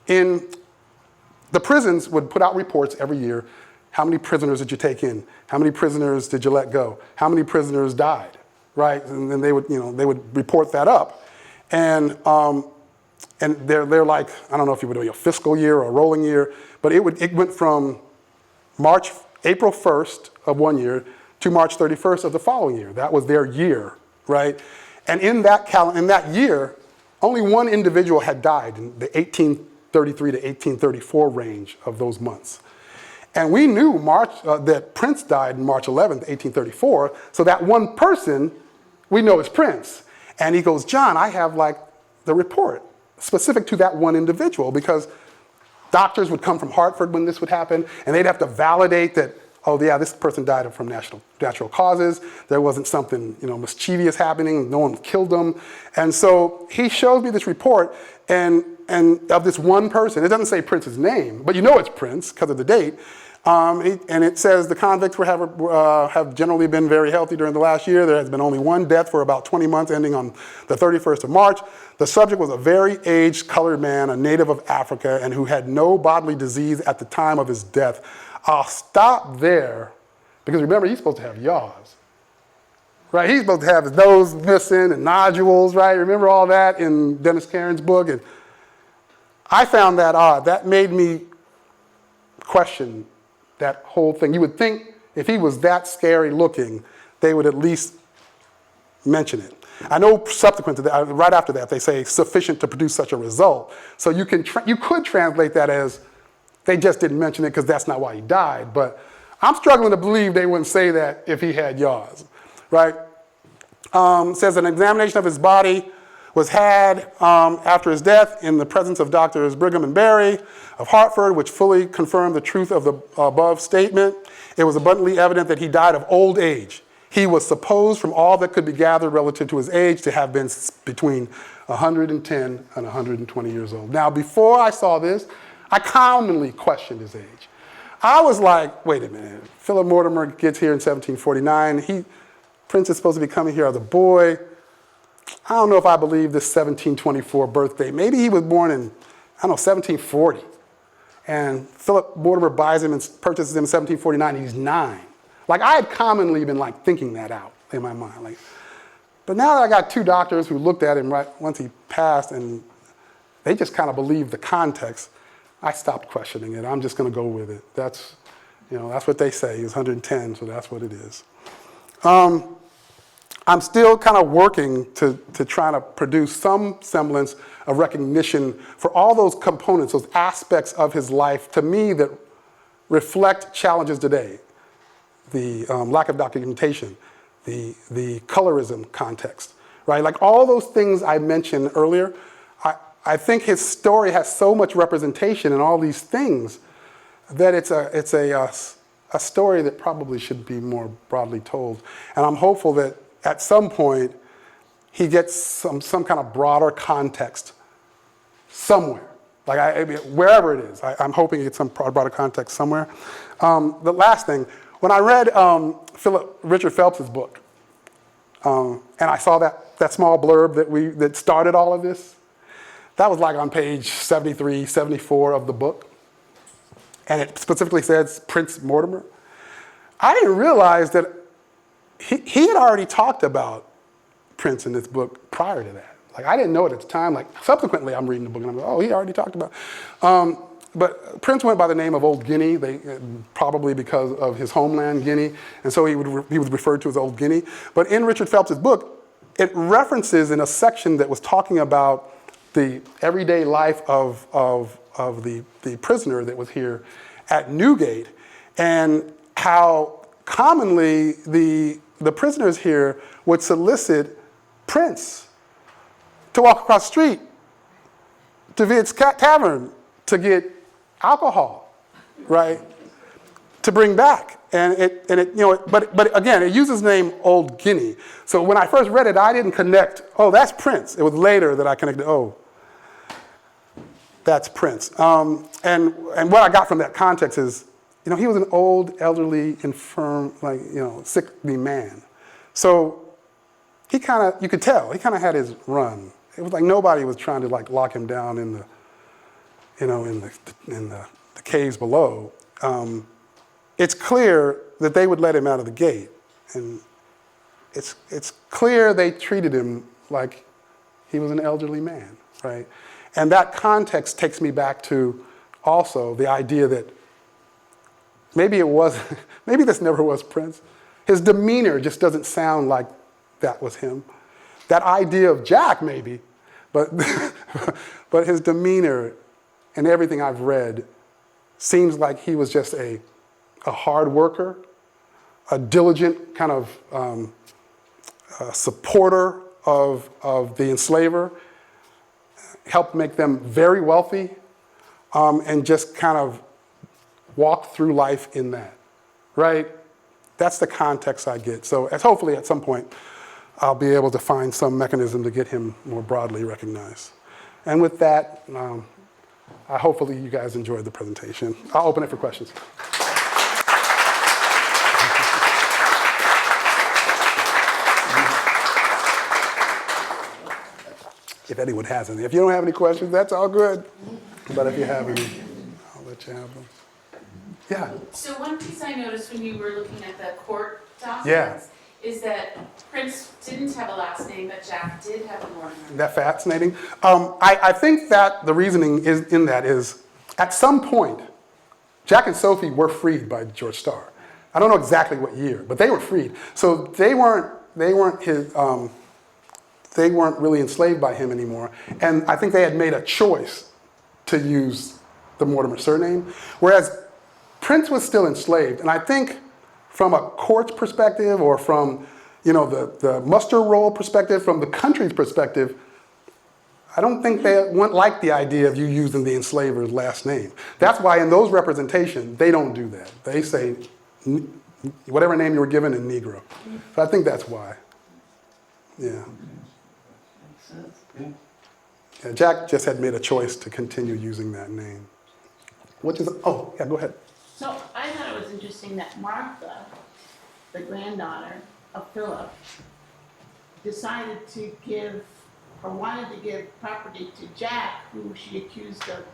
the prisons would put out reports every year. How many prisoners did you take in? How many prisoners did you let go? How many prisoners died, right? And then they would report that up. And they're like, I don't know if you would do a fiscal year or a rolling year, but it went from April 1st of one year to March 31st of the following year. That was their year, right? And in that year, only one individual had died in the 1833 to 1834 range of those months. And we knew that Prince died March 11th, 1834, so that one person we know is Prince. And he goes, John, I have the report specific to that one individual, because doctors would come from Hartford when this would happen, and they'd have to validate that, oh yeah, this person died from natural causes. There wasn't something mischievous happening. No one killed them. And so he shows me this report, and of this one person. It doesn't say Prince's name, but it's Prince because of the date. And it says the convicts have generally been very healthy during the last year. There has been only one death for about 20 months, ending on the 31st of March. The subject was a very aged colored man, a native of Africa, and who had no bodily disease at the time of his death. I'll stop there, because remember, he's supposed to have yaws, right? He's supposed to have his nose missing and nodules, right? Remember all that in Dennis Caron's book? And I found that odd. That made me question that whole thing. You would think if he was that scary looking, they would at least mention it. I know subsequent to that, right after that, they say sufficient to produce such a result. So you could translate that as they just didn't mention it because that's not why he died. But I'm struggling to believe they wouldn't say that if he had yaws, right? Says an examination of his body was had after his death in the presence of Doctors Brigham and Berry of Hartford, which fully confirmed the truth of the above statement. It was abundantly evident that he died of old age. He was supposed, from all that could be gathered relative to his age, to have been between 110 and 120 years old. Now, before I saw this, I commonly questioned his age. I was like, wait a minute, Philip Mortimer gets here in 1749. Prince is supposed to be coming here as a boy. I don't know if I believe this 1724 birthday. Maybe he was born in, 1740. And Philip Mortimer buys him and purchases him in 1749. He's 9. I had commonly been thinking that out in my mind. But now that I got two doctors who looked at him right once he passed, and they just kind of believed the context, I stopped questioning it. I'm just going to go with it. That's what they say. He's 110, so that's what it is. I'm still kind of working to try to produce some semblance of recognition for all those components, those aspects of his life, to me, that reflect challenges today. The lack of documentation, the colorism context, right? All those things I mentioned earlier, I think his story has so much representation in all these things that it's a story that probably should be more broadly told. And I'm hopeful that at some point, he gets some kind of broader context somewhere. Wherever it is, I'm hoping he gets some broader context somewhere. The last thing, when I read Richard Phelps's book, and I saw that small blurb that started all of this, that was on page 73, 74 of the book. And it specifically says Prince Mortimer. I didn't realize that he had already talked about Prince in this book prior to that. I didn't know it at the time. Subsequently, I'm reading the book and I'm like, oh, he already talked about. but Prince went by the name of Old Guinea, probably because of his homeland, Guinea, and so he was referred to as Old Guinea. But in Richard Phelps's book, it references in a section that was talking about the everyday life of the prisoner that was here at Newgate, and how commonly the prisoners here would solicit Prince to walk across the street to Vid's Tavern to get alcohol, right? To bring back. But again, it uses the name Old Guinea. So when I first read it, I didn't connect, oh, that's Prince. It was later that I connected, oh, that's Prince. And what I got from that context is, he was an old, elderly, infirm, sickly man. So you could tell, he kind of had his run. It was like nobody was trying to lock him down in the caves below. It's clear that they would let him out of the gate, and it's clear they treated him like he was an elderly man, right? And that context takes me back to also the idea that maybe this never was Prince. His demeanor just doesn't sound like that was him. That idea of Jack, maybe, but but his demeanor and everything I've read seems like he was just a hard worker, a diligent kind of supporter of the enslaver, helped make them very wealthy, and just kind of walked through life in that, right? That's the context I get. So hopefully at some point, I'll be able to find some mechanism to get him more broadly recognized. And with that, hopefully you guys enjoyed the presentation. I'll open it for questions. If anyone has any. If you don't have any questions, that's all good. But if you have any, I'll let you have them. Yeah. So one piece I noticed when you were looking at the court documents is that Prince didn't have a last name, but Jack did have a Mortimer. Isn't that fascinating? I think that the reasoning is, at some point, Jack and Sophie were freed by George Starr. I don't know exactly what year, but they were freed. So they weren't really enslaved by him anymore. And I think they had made a choice to use the Mortimer surname, whereas Prince was still enslaved. And I think from a court's perspective, or from the muster roll perspective, from the country's perspective, I don't think they like the idea of you using the enslaver's last name. That's why in those representations, they don't do that. They say whatever name you were given in Negro. So I think that's why. Yeah. Yeah, Jack just had made a choice to continue using that name. Go ahead. So I thought it was interesting that Martha, the granddaughter of Philip, decided to wanted to give property to Jack, who she accused of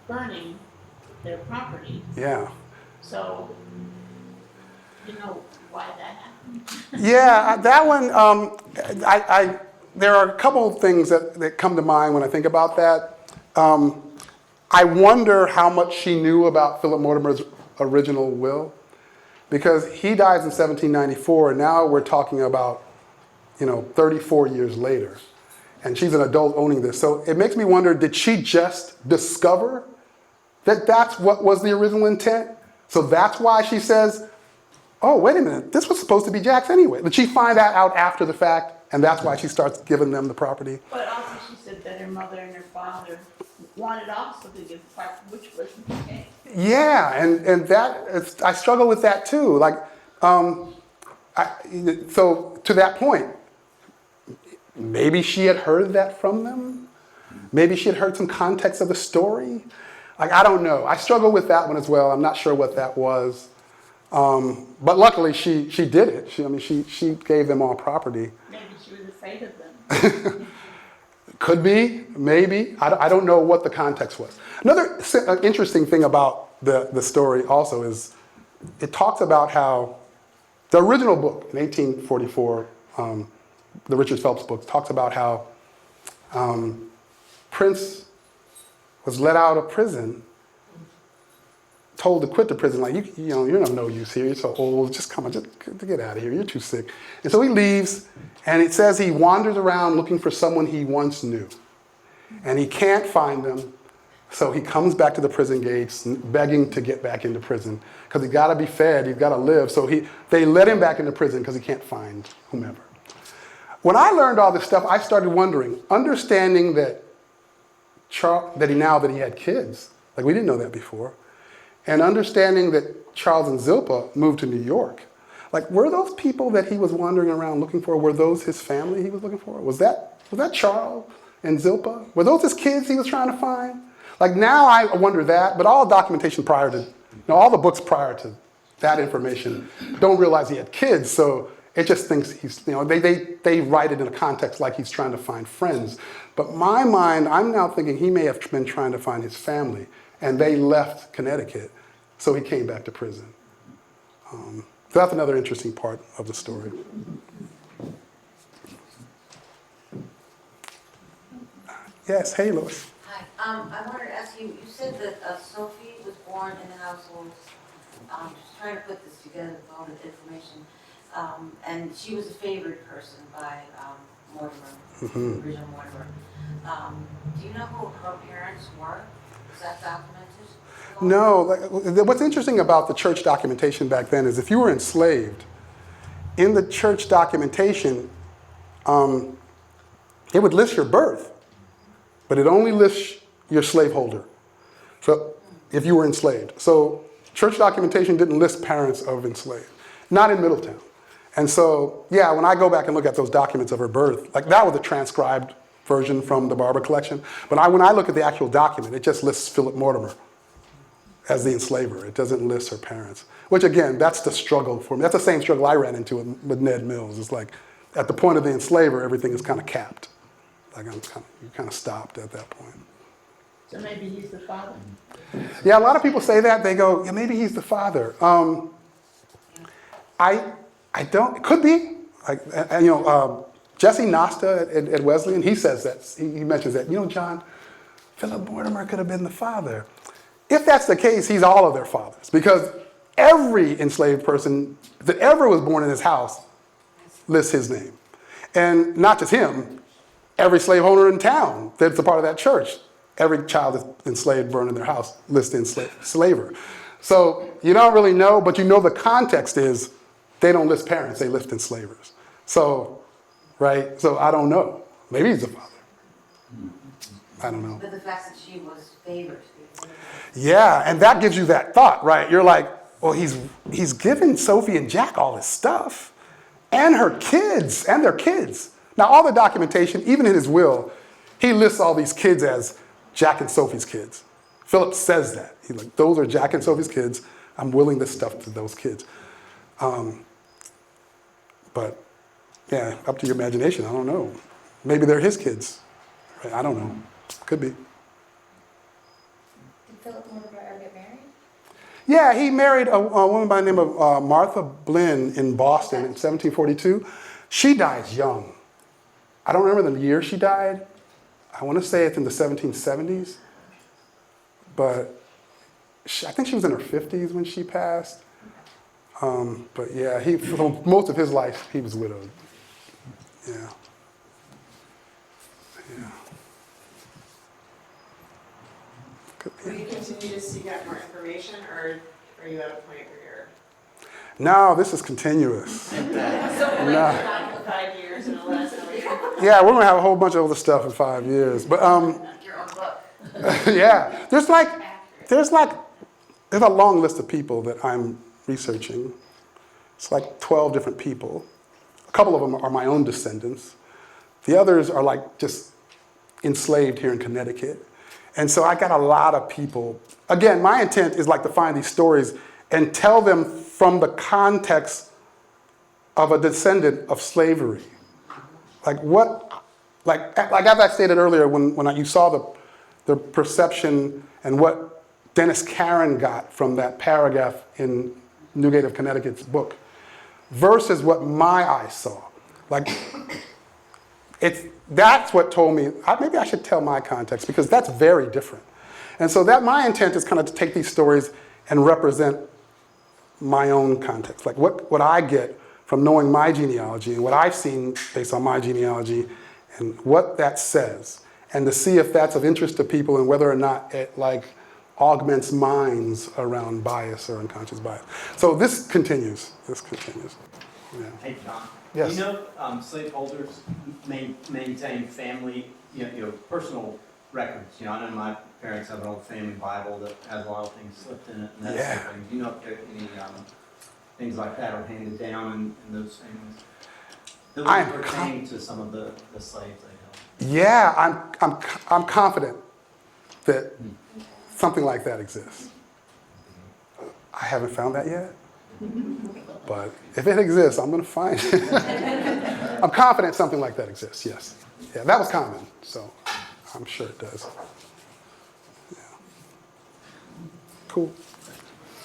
burning their property. Yeah. So, why that happened? Yeah, that one, there are a couple of things that come to mind when I think about that. I wonder how much she knew about Philip Mortimer's original will, because he dies in 1794, and now we're talking about 34 years later, and she's an adult owning this. So it makes me wonder, did she just discover that that's what was the original intent? So that's why she says, oh, wait a minute, this was supposed to be Jack's anyway. Did she find that out after the fact, and that's why she starts giving them the property? But also she said that her mother and her father wanted also to give the property, which wasn't the case. Yeah, and that, I struggle with that too. So to that point, maybe she had heard that from them. Maybe she had heard some context of the story. I don't know. I struggle with that one as well. I'm not sure what that was. But luckily she did it. She gave them all property. Maybe she was afraid of them. Could be, maybe. I don't know what the context was. Another interesting thing about the story also is it talks about how the original book in 1844, the Richard Phelps book, talks about how Prince was let out of prison, told to quit the prison, like, you're of no use here, you're so old, just come on, just get out of here, you're too sick. And so he leaves, and it says he wanders around looking for someone he once knew. And he can't find them, so he comes back to the prison gates, begging to get back into prison, because he's got to be fed, he's got to live. So they let him back into prison because he can't find whomever. When I learned all this stuff, I started wondering, understanding that he had kids, like we didn't know that before, and understanding that Charles and Zilpah moved to New York. Like, were those people that he was wandering around looking for, were those his family he was looking for? Was that Charles and Zilpah? Were those his kids he was trying to find? Like, now I wonder that, but all documentation prior to, all the books prior to that information don't realize he had kids, so it just thinks he's, they write it in a context like he's trying to find friends. But my mind, I'm now thinking he may have been trying to find his family, and they left Connecticut, so he came back to prison. So that's another interesting part of the story. Yes, hey, Lois. Hi, I wanted to ask you, you said that Sophie was born in the household, just trying to put this together with all the information, and she was a favored person by Mortimer, original Mortimer. Do you know who her parents were? Is that documented? No, what's interesting about the church documentation back then is if you were enslaved, in the church documentation, it would list your birth, but it only lists your slaveholder. So if you were enslaved. So church documentation didn't list parents of enslaved, not in Middletown. And so, yeah, when I go back and look at those documents of her birth, like that was a transcribed version from the Barber collection. But when I look at the actual document, it just lists Philip Mortimer as the enslaver. It doesn't list her parents. Which again, that's the struggle for me. That's the same struggle I ran into with Ned Mills. It's like, at the point of the enslaver, everything is kind of capped. Like you're kind of stopped at that point. So maybe he's the father? Yeah, a lot of people say that. They go, yeah, maybe he's the father. I don't, it could be. Like, Jesse Nosta at Wesleyan, he says that, he mentions that, John, Philip Mortimer could have been the father. If that's the case, he's all of their fathers, because every enslaved person that ever was born in his house lists his name. And not just him, every slaveholder in town that's a part of that church, every child that's enslaved, burned in their house, lists the enslaver. So you don't really know, but you know the context is they don't list parents, they list enslavers. So, right, so I don't know. Maybe he's the father. I don't know. But the fact that she was favored. Yeah, and that gives you that thought, right? You're like, well, he's given Sophie and Jack all this stuff, and her kids, and their kids. Now, all the documentation, even in his will, he lists all these kids as Jack and Sophie's kids. Philip says that. He's like, those are Jack and Sophie's kids. I'm willing this stuff to those kids. But, yeah, up to your imagination. I don't know. Maybe they're his kids. Right? I don't know. Could be. Did Philip Mortimer ever get married? Yeah, he married a woman by the name of Martha Blinn in Boston in 1742. She dies young. I don't remember the year she died. I want to say it's in the 1770s. But I think she was in her 50s when she passed. But yeah, for most of his life, he was widowed. Yeah. Yeah. Will you continue to seek out more information, or are you at a point where you're... No, this is continuous. So like not for 5 years and all that stuff? Yeah, we're gonna have a whole bunch of other stuff in 5 years. But Your own book. yeah, there's a long list of people that I'm researching. It's like 12 different people. A couple of them are my own descendants. The others are like just enslaved here in Connecticut. And so I got a lot of people. Again, my intent is like to find these stories and tell them from the context of a descendant of slavery. Like as I stated earlier, when you saw the perception and what Dennis Caron got from that paragraph in Newgate of Connecticut's book versus what my eyes saw. Like, that's what told me, maybe I should tell my context, because that's very different. And so that my intent is kind of to take these stories and represent my own context, like what I get from knowing my genealogy and what I've seen based on my genealogy and what that says, and to see if that's of interest to people and whether or not it like augments minds around bias or unconscious bias. So this continues. Yeah. Hey, John. Yes. You know, slaveholders maintain family, personal records. I know my parents have an old family Bible that has a lot of things slipped in it and that sort of thing. Do you know if there are any things like that are handed down in those families? That would pertain to some of the slaves they held. Yeah, I'm confident that something like that exists. I haven't found that yet, but if it exists, I'm going to find it. I'm confident something like that exists, yes. Yeah, that was common, so I'm sure it does. Yeah. Cool.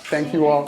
Thank you all.